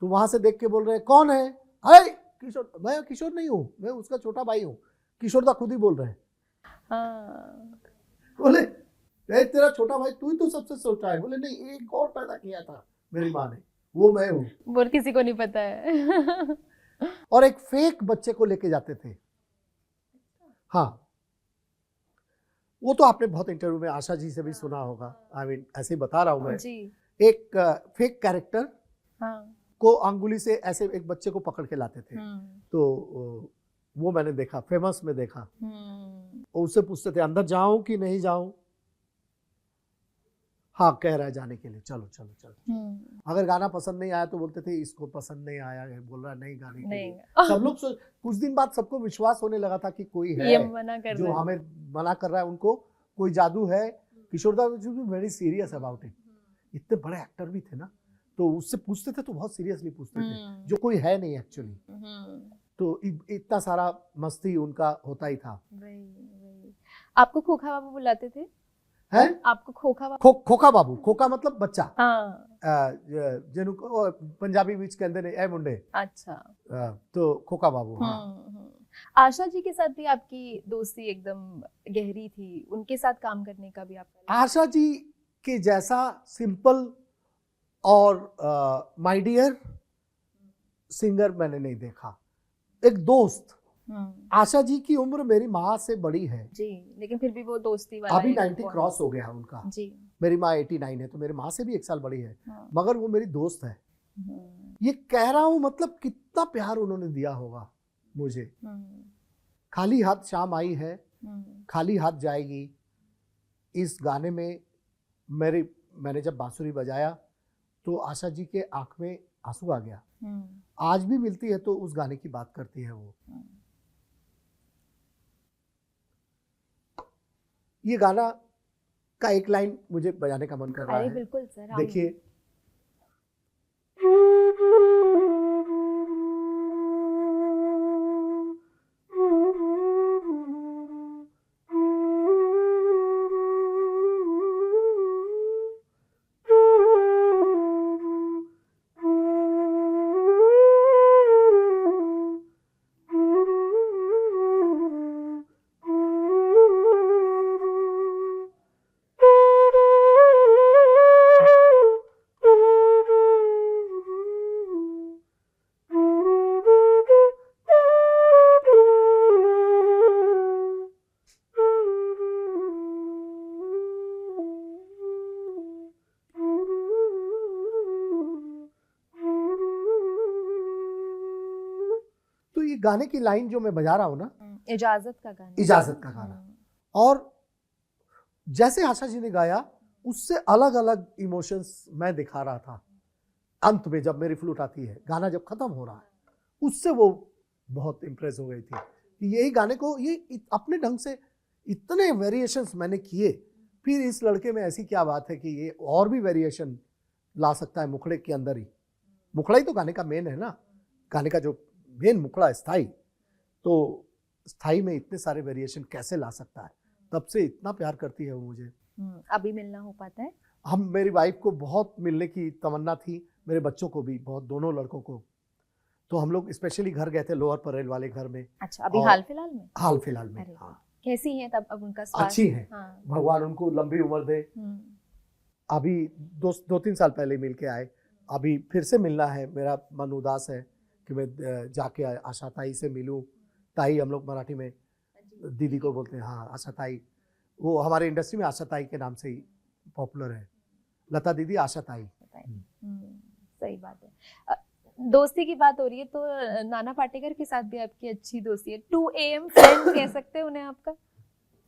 तो वहां से देख के बोल रहे हैं, कौन है? अरे किशोर, मैं किशोर नहीं हूँ, मैं उसका छोटा भाई हूँ। किशोरदा खुद ही बोल रहे हैं। बोले, तेरा छोटा भाई तू ही तो सबसे छोटा है। बोले, नहीं, एक और पैदा किया था मेरी माँ ने, वो मैं हूँ। बोल, किसी को नहीं पता है। और एक फेक बच्चे को लेके जाते थे। हाँ, वो तो आपने बहुत इंटरव्यू में आशा जी से भी सुना होगा। आई मीन, ऐसे ही बता रहा हूँ मैं जी। एक फेक कैरेक्टर को अंगुली से ऐसे एक बच्चे को पकड़ के लाते थे। तो वो मैंने देखा, फेमस में देखा। उससे पूछते थे, अंदर जाऊं कि नहीं जाऊं? हाँ, कह रहा है जाने के लिए, चलो चलो चलो। अगर गाना पसंद नहीं आया तो बोलते थे, इसको पसंद नहीं आया है, बोल रहा नहीं गाने के लिए। सब लोग कुछ दिन बाद सबको विश्वास होने लगा था कि कोई है जो हमें मना कर रहा है, उनको कोई जादू है। किशोरदा वेरी सीरियस अबाउट इट। इतने बड़े एक्टर भी थे ना, तो उससे पूछते थे तो बहुत सीरियसली पूछते थे, जो कोई है नहीं एक्चुअली। तो इतना सारा मस्ती उनका होता ही था। आपको खोखा बाबू बुलाते थे? है आपको खोखा बाबू खोखा मतलब बच्चा हाँ जिनको पंजाबी बीच कहते हैं ए मुंडे अच्छा तो खोखा बाबू हाँ। आशा जी के साथ भी आपकी दोस्ती एकदम गहरी थी, उनके साथ काम करने का भी आपका आशा जी के जैसा सिंपल और माय डियर सिंगर मैंने नहीं देखा। एक दोस्त, आशा जी की उम्र मेरी माँ से बड़ी है जी, लेकिन फिर भी वो दोस्ती वाला अभी 90 क्रॉस हो गया उनका जी। मेरी माँ 89 है तो मेरी माँ से भी 1 साल बड़ी है मगर वो मेरी दोस्त है। ये कह रहा हूँ मतलब कितना प्यार उन्होंने दिया होगा मुझे। खाली हाथ शाम आई है खाली हाथ जाएगी, इस गाने में मैंने जब बांसुरी बजाया तो आशा जी के आंख में आंसू आ गया। आज भी मिलती है तो उस गाने की बात करती है वो। ये गाना का एक लाइन मुझे बजाने का मन कर रहा है। बिल्कुल सर, देखिए गाने की लाइन जो मैं बजा रहा हूं ना, इजाजत का गाना और जैसे आशा जी ने गाया उससे अलग अलग इमोशंस मैं दिखा रहा था। अंत में जब मेरी फ्लूट आती है, गाना जब खत्म हो रहा है, उससे वो बहुत इंप्रेस हो गई थी कि यही गाने को ये अपने ढंग से इतने वेरिएशंस मैंने किए। फिर इस लड़के में ऐसी क्या बात है कि ये और भी वेरिएशन ला सकता है मुखड़े के अंदर ही। मुखड़ा ही तो गाने का मेन है ना, गाने का जो मेन मुखड़ा स्थाई, तो स्थाई में इतने सारे वेरिएशन कैसे ला सकता है। तब से इतना प्यार करती है वो मुझे। अभी मिलना हो पाता है? मेरी वाइफ को बहुत मिलने की तमन्ना थी, मेरे बच्चों को भी बहुत, दोनों लड़कों को। तो हम लोग स्पेशली घर गए थे लोअर परेल वाले घर में। अच्छा, अभी हाल फिलहाल में? हाँ। कैसी हैं तब अब उनका स्वास्थ्य? अच्छी हैं। हाँ। भगवान उनको लंबी उम्र दे। अभी 2-3 साल पहले मिल के आए, अभी फिर से मिलना है। मेरा मन उदास है कि मैं जाके आशा ताई से मिलूं। ताई हम लोग मराठी में दीदी को बोलते हैं। हाँ, आशा ताई, वो हमारे इंडस्ट्री में आशा ताई के नाम से ही पॉपुलर है। लता दीदी, आशा ताई। सही बात है। दोस्ती की बात हो रही है तो नाना पाटेकर के साथ भी आपकी अच्छी दोस्ती है। 2 AM फ्रेंड कह सकते हैं उन्हें आपका?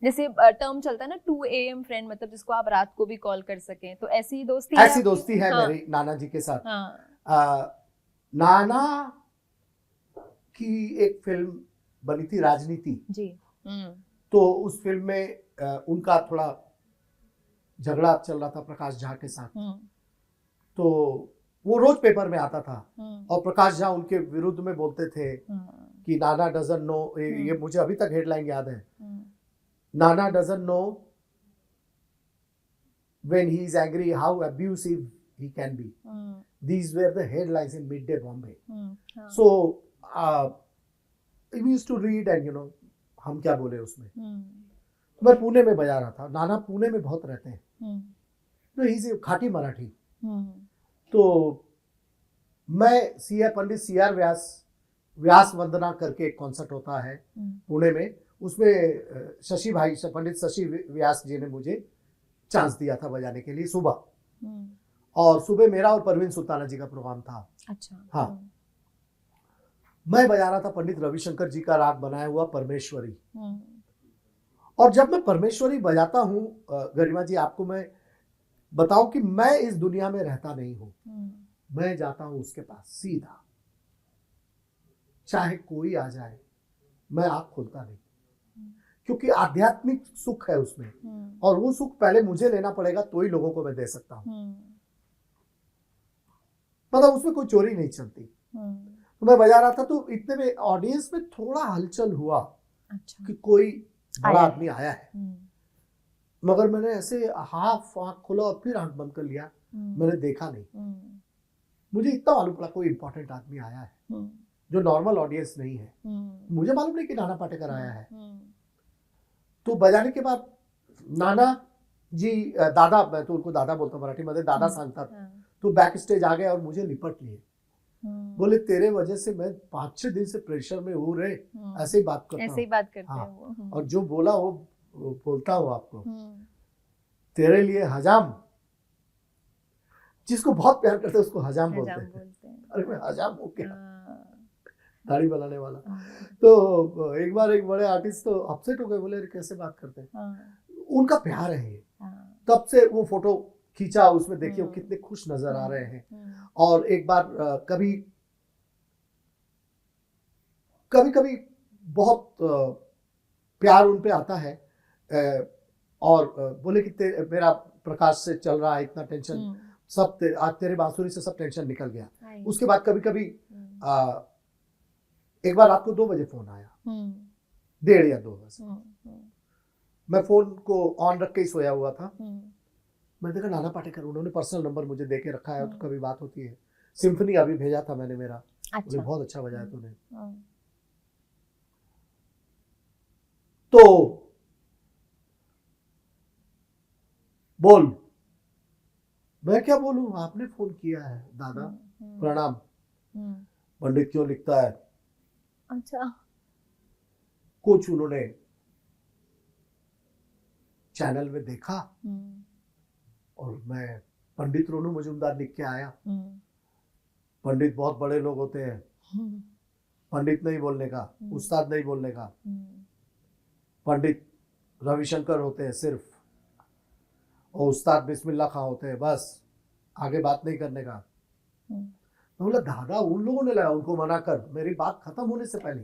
जैसे टर्म चलता है ना 2 AM फ्रेंड, मतलब जिसको आप रात को भी कॉल कर सकें, तो ऐसी दोस्ती है? ऐसी दोस्ती है मेरी नाना जी के साथ। हाँ। नाना की एक फिल्म बनी थी राजनीति जी। तो उस फिल्म में उनका थोड़ा झगड़ा चल रहा था प्रकाश झा के साथ। तो वो रोज पेपर में आता था और प्रकाश झा उनके विरुद्ध में बोलते थे कि नाना डजंट नो, ये मुझे अभी तक हेडलाइन याद है, नाना doesn't know when he is angry how abusive he can be. These were the headlines in Midday Bombay. So we used to read and हम क्या बोले उसमें। मैं पुणे में बजा रहा था, नाना पुणे में बहुत रहते हैं, तो ही इज खाटी मराठी। तो मैं पंडित CR व्यास वंदना करके एक कॉन्सर्ट होता है पुणे में, उसमें शशि भाई, पंडित शशि व्यास जी ने मुझे चांस दिया था बजाने के लिए सुबह। और सुबह मेरा और परवीन सुल्ताना जी का प्रोग्राम था। अच्छा। हाँ, मैं बजा रहा था पंडित रविशंकर जी का राग बनाया हुआ परमेश्वरी। और जब मैं परमेश्वरी बजाता हूँ गरिमा जी, आपको मैं बताऊं कि मैं इस दुनिया में रहता नहीं हूं, मैं जाता हूं उसके पास सीधा, चाहे कोई आ जाए मैं आंख खोलता नहीं, क्योंकि आध्यात्मिक सुख है उसमें और वो सुख पहले मुझे लेना पड़ेगा तो ही लोगों को मैं दे सकता हूं। मतलब उसमें कोई चोरी नहीं चलती। तो मैं बजा रहा था तो इतने में ऑडियंस में थोड़ा हलचल हुआ। अच्छा। कि कोई बड़ा आदमी आया है। मगर मैंने ऐसे हाफ आंख खोला और फिर आंख बंद कर लिया, मैंने देखा नहीं। मुझे इतना मालूम पड़ा कोई इंपॉर्टेंट आदमी आया है जो नॉर्मल ऑडियंस नहीं है। मुझे मालूम नहीं कि नाना पाटेकर आया है। तो बजाने के बाद नाना जी, दादा, मैं तो उनको दादा बोलता हूँ मराठी में, दादा सांगतात, तो बैक स्टेज आ गए और मुझे लिपट लिए। बोले तेरे वजह से मैं 5-6 दिन से प्रेशर में हूँ रे, ऐसे ही बात करता हूँ, ऐसे ही बात करते हाँ, हैं वो। और जो बोला वो बोलता हूँ आपको, तेरे लिए हजाम, जिसको बहुत प्यार करते हैं उसको हजाम बोलते हैं। अरे मैं हजाम हो क्या, दाढ़ी बनाने वाला। तो एक बार एक बड़े आर्टिस्ट तो अपसेट हो गए, बोले कैसे बात करते हैं। उनका प्यार है ये, तब से वो फोटो खींचा, उसमें देखिए वो कितने खुश नजर आ रहे हैं। और एक बार कभी कभी बहुत प्यार उन पे आता है, और बोले कि मेरा प्रकाश से चल रहा है इतना टेंशन, सब आज तेरे बांसुरी से सब टेंशन निकल गया। उसके बाद कभी कभी एक बार रात को 2 बजे फोन आया, 1:30 या 2 बजे, मैं फोन को ऑन रख के ही सोया हुआ था। मैं देखा नाना पाटेकर, उन्होंने पर्सनल नंबर मुझे दे के रखा है, तो कभी बात होती है। सिम्फनी अभी भेजा था मैंने मेरा, अच्छा, बहुत अच्छा बजाया तूने। तो बोल, मैं क्या बोलूं, आपने फोन किया है दादा, प्रणाम। पंडित क्यों लिखता है? अच्छा, कुछ उन्होंने चैनल में देखा और मैं पंडित रोनू मजूमदार लिख के आया। पंडित बहुत बड़े लोग होते हैं, पंडित नहीं बोलने का, उस्ताद नहीं बोलने का, पंडित रविशंकर होते हैं सिर्फ, और उस्ताद बिस्मिल्लाह खां होते हैं, बस आगे बात नहीं करने का। मैं बोला दादा, उन लोगों ने लाया, उनको मना कर, मेरी बात खत्म होने से पहले।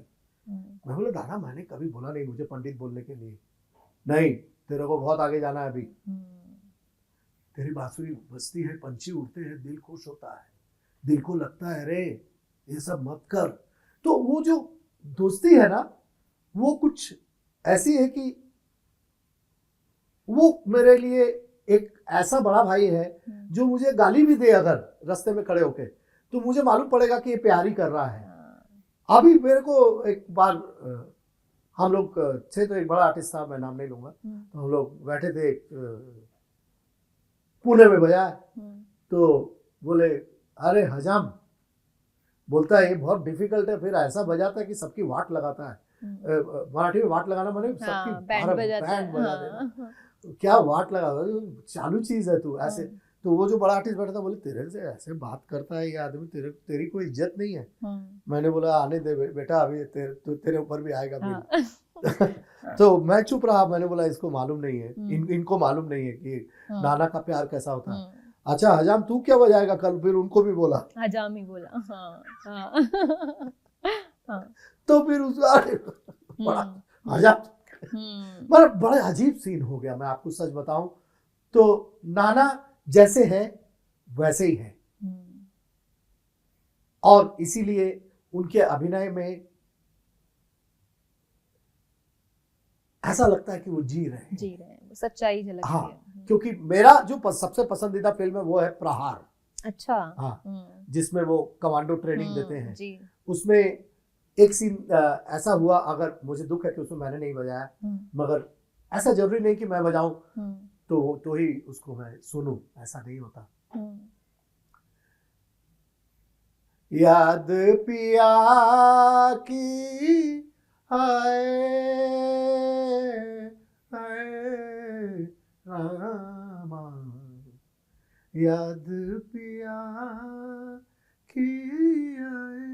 मैं बोला दादा, मैंने कभी बोला नहीं मुझे पंडित बोलने के लिए, नहीं, तेरे को बहुत आगे जाना है अभी, तेरी बांसुरी बजती है, पंछी उड़ते हैं, दिल खुश होता है, दिल को लगता है रे, ये सब मत कर। तो वो जो दोस्ती है ना, वो कुछ ऐसी है कि वो मेरे लिए एक ऐसा बड़ा भाई है जो मुझे गाली भी दे अगर रास्ते में खड़े होके, तो मुझे मालूम पड़ेगा कि ये प्यार ही कर रहा है। अभी मेरे को एक बार हम लोग थे, तो एक बड़ा आर्टिस्ट था, मैं नाम नहीं लूंगा, तो हम लोग बैठे थे पुणे में बजाया, तो बोले अरे हजाम, बोलता है ये बहुत डिफिकल्ट है, फिर ऐसा बजाता है कि सबकी वाट लगाता है। मराठी में वाट लगाना माने सबकी बैंड बजा देना, क्या वाट लगा, चालू चीज है तू ऐसे। तो वो जो बड़ा आर्टिस्ट बैठा था बोले तेरे से ऐसे बात करता है ये आदमी, तेरी कोई इज्जत नहीं है। मैंने बोला आने दे बेटा, अभी तेरे ऊपर भी आएगा बिल। तो मैं चुप रहा, मैंने बोला इसको मालूम नहीं है, इनको मालूम नहीं है कि नाना का प्यार कैसा होता है। अच्छा हजाम तू क्या बजाएगा कल? फिर उनको भी बोला, हजाम ही बोला। तो फिर उस हजाम, मतलब बड़ा अजीब सीन हो गया। मैं आपको सच बताऊं तो नाना जैसे है वैसे ही है, और इसीलिए उनके अभिनय में ऐसा लगता है कि वो जी रहे हैं, सच्चाई झलकती है। हाँ, क्योंकि मेरा जो सबसे पसंदीदा फिल्म है वो है प्रहार। अच्छा, हाँ, जिसमें वो कमांडो ट्रेनिंग देते हैं जी। उसमें एक सीन ऐसा हुआ, अगर मुझे दुख है कि उसमें मैंने नहीं बजाया, मगर ऐसा जरूरी नहीं कि मैं बजाऊं तो ही उसको मैं सुनूं, ऐसा नहीं होता। याद पिया की हाय रामा, याद पिया की आए,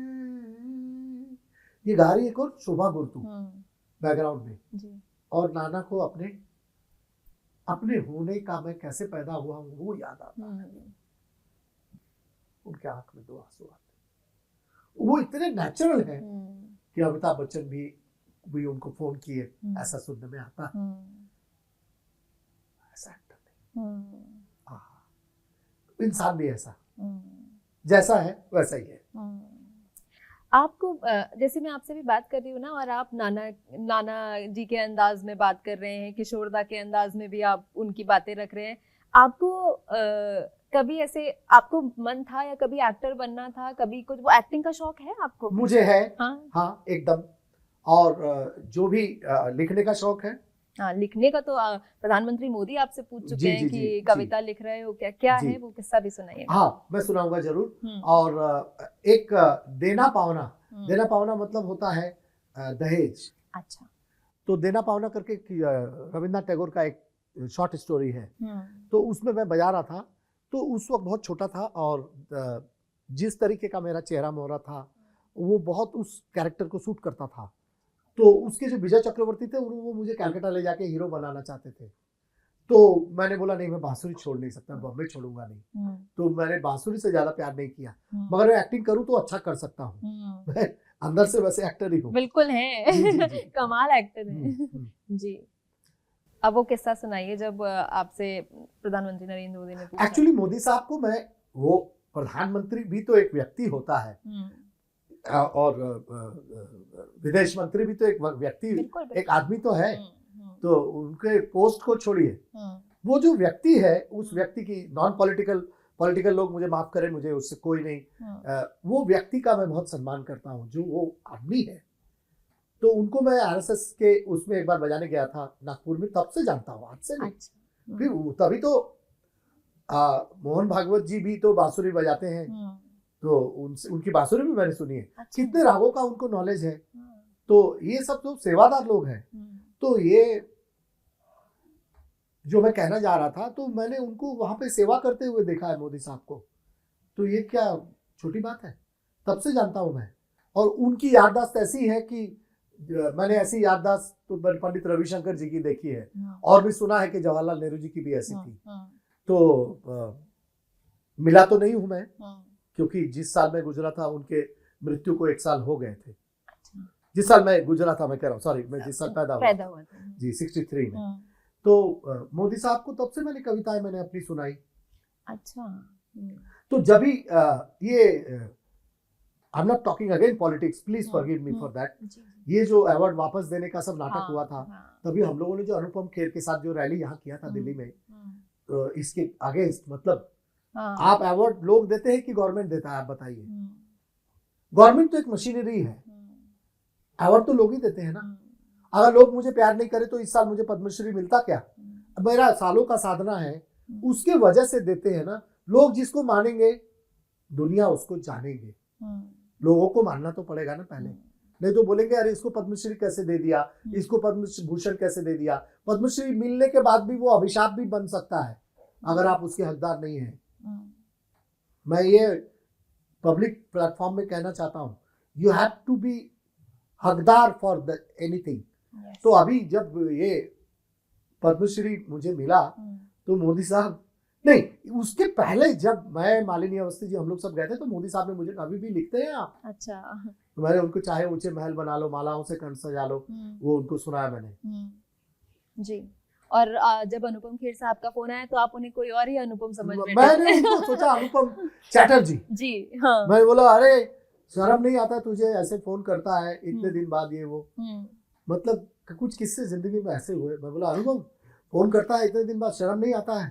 ये गा रही है कौन? शोभा गुर्तू बैकग्राउंड में जी। और नाना को अपने होने का, मैं कैसे पैदा हुआ हूँ वो याद आता है। उनके आंख में 2 आंसू आते, वो इतने नेचुरल है कि अमिताभ बच्चन भी उनको फोन किए, ऐसा सुनने में आता है। ऐसा एक्टर नहीं, इंसान भी ऐसा, जैसा है वैसा ही है। आपको जैसे मैं आपसे भी बात कर रही हूँ ना, और आप नाना जी के अंदाज में बात कर रहे हैं, किशोरदा के अंदाज में भी आप उनकी बातें रख रहे हैं। आपको कभी ऐसे आपको मन था या कभी एक्टर बनना था, कभी कुछ वो एक्टिंग का शौक है आपको? मुझे है। हाँ हाँ एकदम। और जो भी लिखने का शौक है। हाँ, लिखने का तो प्रधानमंत्री मोदी आपसे पूछ चुके जी हैं जी कि जी कविता लिख रहे हो क्या, क्या जी है वो किस्सा भी सुनाइए। हाँ मैं सुनाऊंगा जरूर। और एक देना पावना मतलब होता है दहेज। अच्छा। तो देना पावना करके रविन्द्रनाथ टैगोर का एक शॉर्ट स्टोरी है। तो उसमें मैं बजा रहा था। तो उस वक्त बहुत छोटा था और जिस तरीके का मेरा चेहरा मोहरा था वो बहुत उस कैरेक्टर को सूट करता था। तो उसके जो विजय चक्रवर्ती थे वो मुझे कलकत्ता ले जाके हीरो बनाना चाहते थे। तो मैंने बोला नहीं, मैं बांसुरी छोड़ नहीं सकता, बॉम्बे छोड़ूंगा नहीं। तो मैंने बांसुरी से ज्यादा प्यार नहीं किया, मगर मैं एक्टिंग करूं तो अच्छा कर सकता हूँ। मैं अंदर से वैसे एक्टर ही हूँ। बिल्कुल है। जी, जी, जी। कमाल एक्टर है। जी। अब वो किस्सा सुनाइए जब आपसे प्रधानमंत्री नरेंद्र मोदी ने पूछा। एक्चुअली मोदी साहब को मैं, वो प्रधानमंत्री भी तो एक व्यक्ति होता है और विदेश मंत्री भी तो एक व्यक्ति, एक आदमी तो है। तो उनके पोस्ट को छोड़िए, वो जो व्यक्ति है उस व्यक्ति की नॉन पॉलिटिकल लोग मुझे माफ करें, मुझे उससे कोई नहीं, वो व्यक्ति का मैं बहुत सम्मान करता हूँ जो वो आदमी है। तो उनको मैं आरएसएस के उसमें एक बार बजाने गया था नागपुर में, तब से जानता हूँ, आज से नहीं। अच्छा। फिर तभी तो मोहन भागवत जी भी तो बांसुरी बजाते हैं, तो उनकी बांसुरी भी मैंने सुनी है। अच्छा। कितने रागों का उनको नॉलेज है। तो ये सब तो सेवादार लोग हैं। तो ये जो मैं कहना जा रहा था, तो मैंने उनको वहां पे सेवा करते हुए देखा है मोदी साहब को। तो ये क्या छोटी बात है, तब से जानता हूं मैं। और उनकी याददाश्त ऐसी है कि मैंने ऐसी याददाश्त तो पंडित रविशंकर जी की देखी है, और भी सुना है कि जवाहरलाल नेहरू जी की भी ऐसी थी। तो मिला तो नहीं हूं मैं, क्योंकि जिस साल मैं गुजरा था उनके मृत्यु को 1 साल हो गए थे। जिस साल मैं गुजरा था, मैं कह रहा हूँ, सॉरी, मैं जिस साल पैदा हुआ था जी 63 में। तो मोदी साहब को तब से मैंने कविताएं मैंने अपनी सुनाई। अच्छा। तो जब भी ये I am not talking again politics, please forgive me for that. ये जो अवार्ड वापस देने का सब नाटक हुआ था, तभी हम लोगों ने जो अनुपम खेर के साथ जो रैली यहाँ किया था दिल्ली में, तो इसके अगेंस्ट, मतलब आप अवार्ड लोग देते हैं कि गवर्नमेंट देता है, आप बताइए। गवर्नमेंट तो एक मशीनरी है, अवार्ड तो लोग ही देते हैं ना। अगर लोग मुझे प्यार नहीं करे तो इस साल मुझे पद्मश्री मिलता क्या? मेरा सालों का साधना है, उसके वजह से देते हैं ना। लोग जिसको मानेंगे दुनिया उसको जानेंगे। लोगों को मानना तो पड़ेगा ना पहले, नहीं तो बोलेंगे अरे इसको पद्मश्री कैसे दे दिया, इसको पद्म भूषण कैसे दे दिया। पद्मश्री मिलने के बाद भी वो अभिशाप भी बन सकता है अगर आप उसके हकदार नहीं हैं। मैं ये पब्लिक प्लेटफॉर्म में कहना चाहता हूँ, यू हैव टू बी हकदार फॉर द एनीथिंग। तो अभी जब ये पद्मश्री मुझे मिला तो मोदी साहब, नहीं उसके पहले जब मैं मालिनी अवस्थी जी हम लोग सब गए थे, तो मोदी साहब ने मुझे कभी भी लिखते हैं आप। अच्छा। तो मैंने उनको चाहे ऊंचे महल बना लो, मालाओं से कंठ सजा लो, वो उनको सुनाया मैंने जी। और जब अनुपम खेर साहब का फोन आया तो आप उन्हें कोई और ही अनुपम समझ बैठे? मैंने उनको सोचा अनुपम चैटर्जी जी। हाँ। मैं बोला अरे शर्म नहीं आता तुझे, ऐसे फोन करता है इतने दिन बाद, ये वो मतलब कुछ किस्से जिंदगी में ऐसे हुए। मैं बोला अनुपम फोन करता है इतने दिन बाद, शर्म नहीं आता है?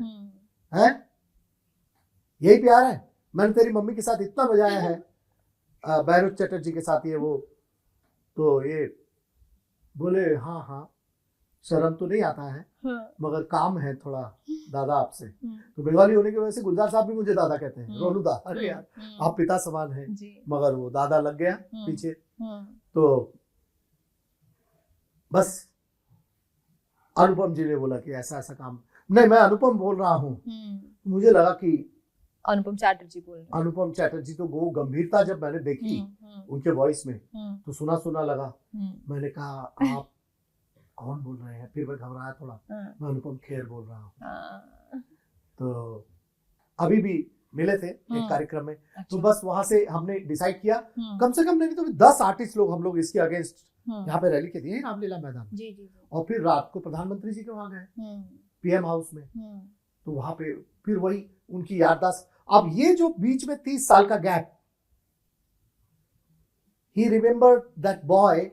हैं? यही प्यार है? मैंने तेरी मम्मी के साथ इतना बजाया है, बैरोज चैटर्जी के साथ, ये वो। तो ये बोले हाँ हाँ शर्म तो नहीं आता है, मगर काम है थोड़ा दादा आपसे। तो बंगाली होने की वजह से गुलजार साहब भी मुझे दादा कहते हैं, रोनू दा। अरे यार आप पिता समान हैं, मगर वो दादा लग गया पीछे। तो बस अनुपम जी ने बोला कि ऐसा ऐसा काम, नहीं मैं अनुपम बोल रहा हूँ, मुझे लगा कि अनुपम चैटर्जी बोल रहे हैं। अनुपम चैटर्जी, तो वो गंभीरता जब मैंने देखी उनके वॉइस में, तो सुना सुना लगा। मैंने कहा आप कौन बोल रहे हैं? फिर मैं घबराया थोड़ा, मैं अनुपम खेर बोल रहा हूँ। तो अभी भी मिले थे एक कार्यक्रम में। अच्छा। तो बस वहां से हमने डिसाइड किया, कम से कम नहीं तो 10 आर्टिस्ट लोग हम लोग इसके अगेंस्ट यहाँ पे रैली के दिए रामलीला मैदान। जी जी। और फिर रात को प्रधानमंत्री जी के वहां गए पीएम हाउस में। तो वहां पे फिर वही उनकी याददाश्त। अब ये जो बीच में 30 साल का gap, he remembered that boy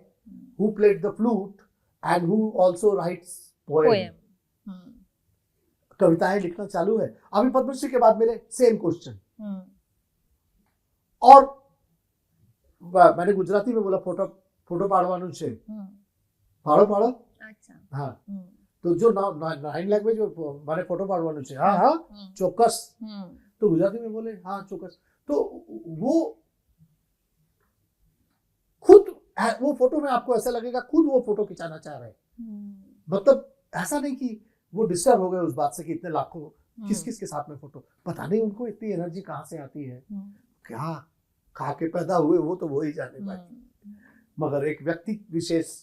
who played the flute and who also writes poem. Poem. कविताएं लिखना चालू है। अभी पद्मश्री के बाद मिले, सेम क्वेश्चन। और मैंने गुजराती में बोला फोटो फोटो पाड़वानुं छे, पाड़ो पाड़ो। अच्छा। हाँ, तो जो नाइन लैंग्वेज माने फोटो पाड़वानुं छे, हाँ हाँ चौकस। तो गुजराती में बोले हाँ चौकस। तो वो खुद वो फोटो में आपको ऐसा लगेगा खुद वो फोटो खिंचाना चाह रहे हैं। मतलब ऐसा नहीं कि वो डिस्टर्ब हो गए उस बात से कि इतने लाखों किस किस के साथ में फोटो, पता नहीं उनको इतनी एनर्जी कहाँ से आती है, क्या खा के पैदा हुए वो तो वो ही जाने बाकी। मगर एक व्यक्ति विशेष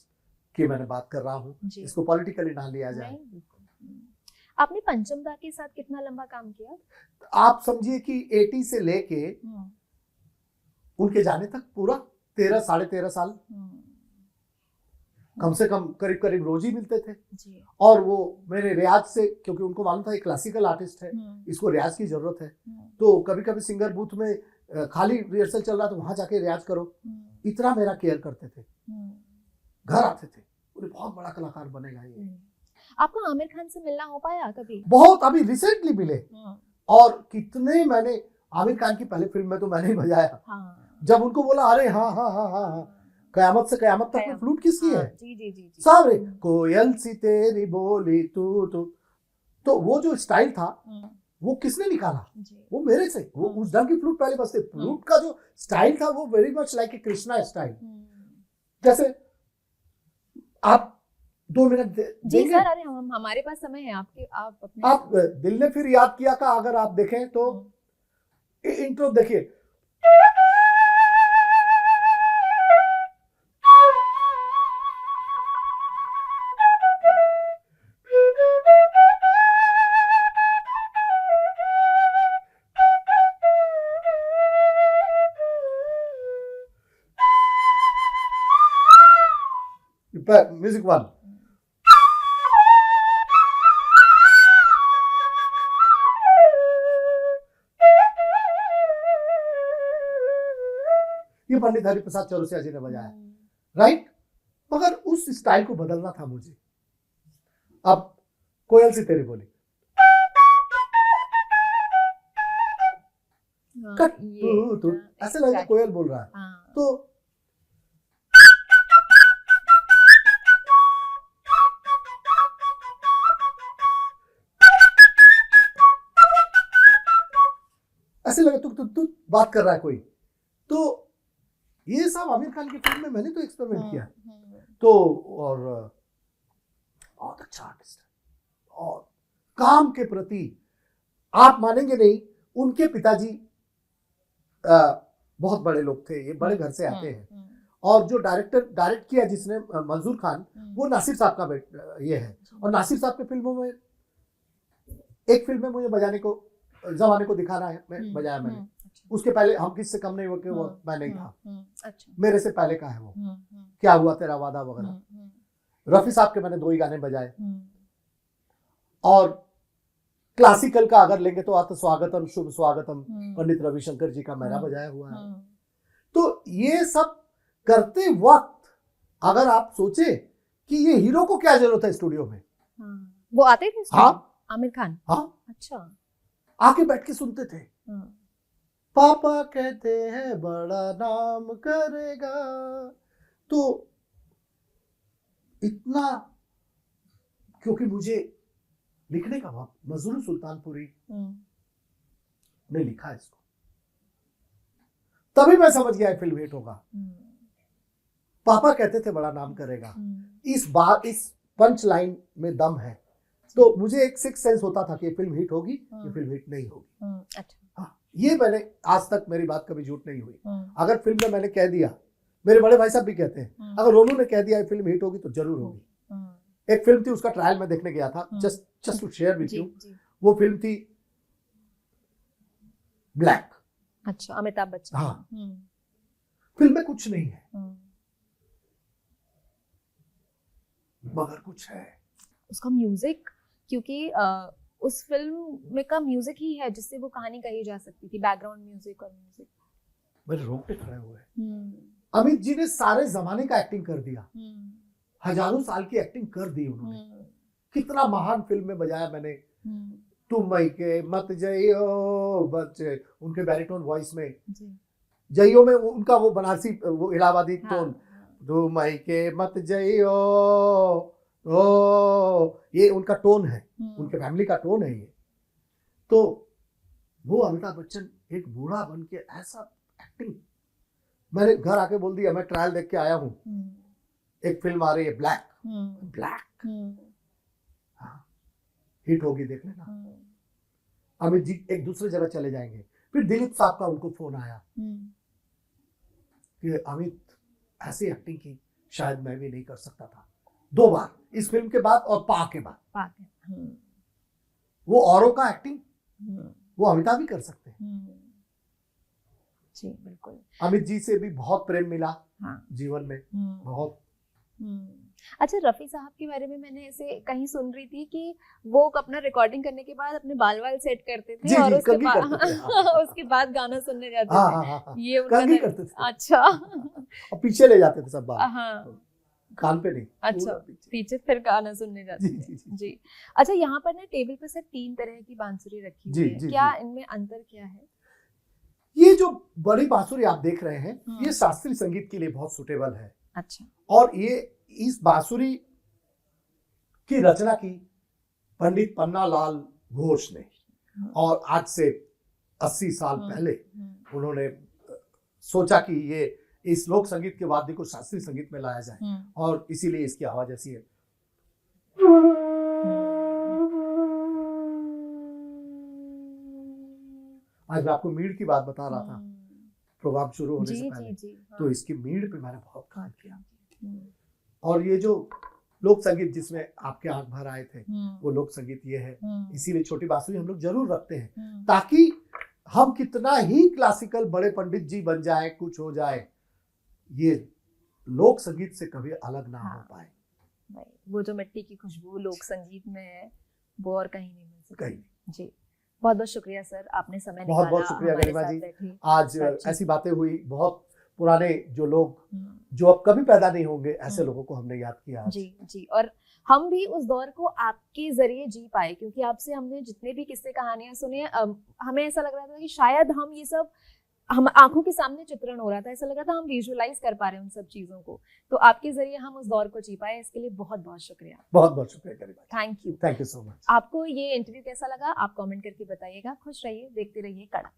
की मैंने बात कर रहा हूँ, इसको पॉलिटिकली ना लिया जाए। आपने पंचम दा के साथ कितना लंबा काम किया? आप समझिए कि 80 से लेके उनके जाने तक पूरा 13-13.5 साल, कम से कम करीब करीब रोज ही मिलते थे जी। और वो मेरे रियाज से, क्योंकि उनको मालूम था एक क्लासिकल आर्टिस्ट है, इसको रियाज की जरूरत है, तो कभी कभी सिंगर बूथ में खाली रिहर्सल चल रहा तो वहां जाके रियाज करो, इतना मेरा केयर करते थे। घर आते थे, बोले बहुत बड़ा कलाकार बनेगा ये। आपको आमिर खान से मिलना हो पाया कभी? बहुत, अभी रिसेंटली मिले। और कितने मैंने आमिर खान की पहली फिल्म में तो मैंने ही बजाया। जब उनको बोला अरे हाँ हाँ हाँ हाँ हाँ, कयामत से कयामत तक में फ्लूट किसकी है? जी जी जी जी। सारे कोयल सी तेरी बोली तू तो वो जो स्टाइल था वो किसने निकाला? वो मेरे से। वो उस ढंग की फ्लूट पहले बजते, फ्लूट का जो स्टाइल था वो very much like a Krishna style. जैसे आप 2 मिनट जी सर, अरे हमारे पास समय है, आप अपने आप दिल ने फिर याद किया का अगर आप देखें तो इंट्रो देखिए, म्यूजिक 1, ये पंडित हरिप्रसाद चौरसिया जी ने बजाया, राइट। मगर उस स्टाइल को बदलना था मुझे। अब कोयल सी तेरी बोली, कट तू ऐसे लगेगा कोयल बोल रहा है। तो ऐसे लगा तू बात कर रहा है कोई। तो ये सब आमिर खान की फिल्म में मैंने तो एक्सपेरिमेंट किया। तो और बहुत अच्छा आर्टिस्ट है और काम के प्रति आप मानेंगे नहीं, उनके पिताजी बहुत बड़े लोग थे, ये बड़े घर से आते हैं। और जो डायरेक्ट किया जिसने, मंजूर खान, वो नासिर साहब का ये है। और नासिर साहब की फिल्मों में एक फिल्म में मुझे बजाने को, जमाने को दिखाना है, मैं बजाया मैंने। उसके पहले हम किससे कम नहीं हुए, वो मैं नहीं था। अच्छा। मेरे से पहले का है वो, क्या हुआ तेरा वादा वगैरह। रफी साहब के मैंने 2 ही गाने बजाए। और क्लासिकल का अगर लेंगे तो आत स्वागतम शुभ स्वागतम पंडित रविशंकर जी का मेरा बजाया हुआ है। तो ये सब करते वक्त अगर आप सोचे कि ये हीरो को क्या जरूरत है स्टूडियो में, वो आते थे? हाँ, आमिर खान। हाँ, अच्छा। आके बैठ के सुनते थे। पापा कहते हैं बड़ा नाम करेगा। तो इतना, क्योंकि मुझे लिखने का वक्त, मजरूर सुल्तानपुरी ने लिखा इसको, तभी मैं समझ गया फिल्म हिट होगा। पापा कहते थे बड़ा नाम करेगा, इस पंच लाइन में दम है। तो मुझे एक सिक्स सेंस होता था कि ये फिल्म हिट होगी, ये फिल्म हिट नहीं होगी। अच्छा। हाँ, ये मैंने आज तक, मेरी बात कभी झूठ नहीं हुई। अगर फिल्म में मैंने कह दिया, मेरे बड़े भाई साहब भी कहते हैं, अगर रोनू ने कह दिया ये फिल्म हिट होगी तो जरूर होगी। एक फिल्म थी, उसका ट्रायल मैं देखने गया था, just to share with you. वो फिल्म थी ब्लैक। अच्छा, अमिताभ बच्चन। हाँ, फिल्म में कुछ नहीं है मगर कुछ है उसका म्यूजिक, क्योंकि उस फिल्म में का म्यूजिक ही है जिससे वो कहानी कही जा सकती थी, बैकग्राउंड म्यूजिक और म्यूजिक। मेरे रोंगटे खड़े हुए हैं। अमित जी ने सारे जमाने का एक्टिंग कर दिया, हजारों साल की एक्टिंग कर दी उन्होंने। कितना महान फिल्म में बजाया मैंने, तुम मई के मत जइयो बच्चे, उनके बैरिटोन वॉइस में, जइयो में उनका वो बनारसी वो इलाहाबादी टोन, तुम मई के मत जइयो, ओ ये उनका टोन है, उनके फैमिली का टोन है ये। तो वो अमिताभ बच्चन एक बूढ़ा बन के ऐसा एक्टिंग, मैंने घर आके बोल दिया मैं ट्रायल देख के आया हूँ, एक फिल्म आ रही है ब्लैक, हाँ हिट होगी देख लेना। अमित जी एक दूसरे जगह चले जाएंगे। फिर दिलीप साहब का उनको फोन आया कि अमित ऐसी एक्टिंग की शायद मैं भी नहीं कर सकता था, 2 बार, इस फिल्म के बाद और पा के बाद। वो औरों का एक्टिंग वो अमिताभ भी कर सकते हैं। जी बिल्कुल। अमित जी से भी बहुत प्रेम मिला जीवन में, बहुत। अच्छा, रफी साहब के बारे में मैंने ऐसे कहीं सुन रही थी कि वो अपना रिकॉर्डिंग करने के बाद अपने बाल सेट करते थे, और उसके बाद उसके बाद गाना सुनने जाते थे। ये कंघी करते थे। अच्छा। और पीछे ले जाते थे सब बाल, कान पे नहीं। अच्छा, पीछे फिर गाना सुनने जाते थे। जी। अच्छा, यहाँ पर ना टेबल पर सर 3 तरह की बांसुरी रखी हुई है, क्या इनमें अंतर क्या है? ये जो बड़ी बांसुरी आप देख रहे हैं, ये शास्त्रीय संगीत के लिए बहुत सुटेबल है। अच्छा। और ये इस बांसुरी की रचना की पंडित पन्नालाल घोष ने, और आज से 80 साल पहले उन्होंने सोचा कि ये इस लोक संगीत के वाद्य को शास्त्रीय संगीत में लाया जाए, और इसीलिए इसकी आवाज ऐसी है। आज मैं आपको मीड़ की बात बता रहा था प्रोग्राम शुरू होने से पहले, तो इसकी मीड़ पे मैंने बहुत काम किया। और ये जो लोक संगीत जिसमें आपके आंख भर आए थे, वो लोक संगीत ये है। इसीलिए छोटी बांसुरी हम लोग जरूर रखते हैं, ताकि हम कितना ही क्लासिकल बड़े पंडित जी बन जाए, कुछ हो जाए, ये लोक संगीत से कभी अलग ना हो पाए। वो जो मिट्टी की खुशबू लोक संगीत में है, वो और कहीं नहीं मिल सकती। कहीं। जी, बहुत बहुत शुक्रिया सर, आपने समय निकाला। बहुत बहुत शुक्रिया गरिमा जी। आज ऐसी बातें हुई, बहुत पुराने जो लोग जो अब कभी पैदा नहीं होंगे, ऐसे लोगों को हमने याद किया। जी जी, और हम भी उस दौर को आपके जरिए जी पाए, क्योंकि आपसे हमने जितने भी किस्से कहानियां सुनी, हमें ऐसा लग रहा था कि शायद हम ये सब, हम आंखों के सामने चित्रण हो रहा था, ऐसा लग रहा था हम विजुअलाइज कर पा रहे हैं उन सब चीजों को, तो आपके जरिए हम उस दौर को जी पाए, इसके लिए बहुत बहुत शुक्रिया। बहुत बहुत शुक्रिया Garima. Thank you, thank you so much. आपको ये इंटरव्यू कैसा लगा आप कमेंट करके बताइएगा। खुश रहिए, देखते रहिए कड़ा।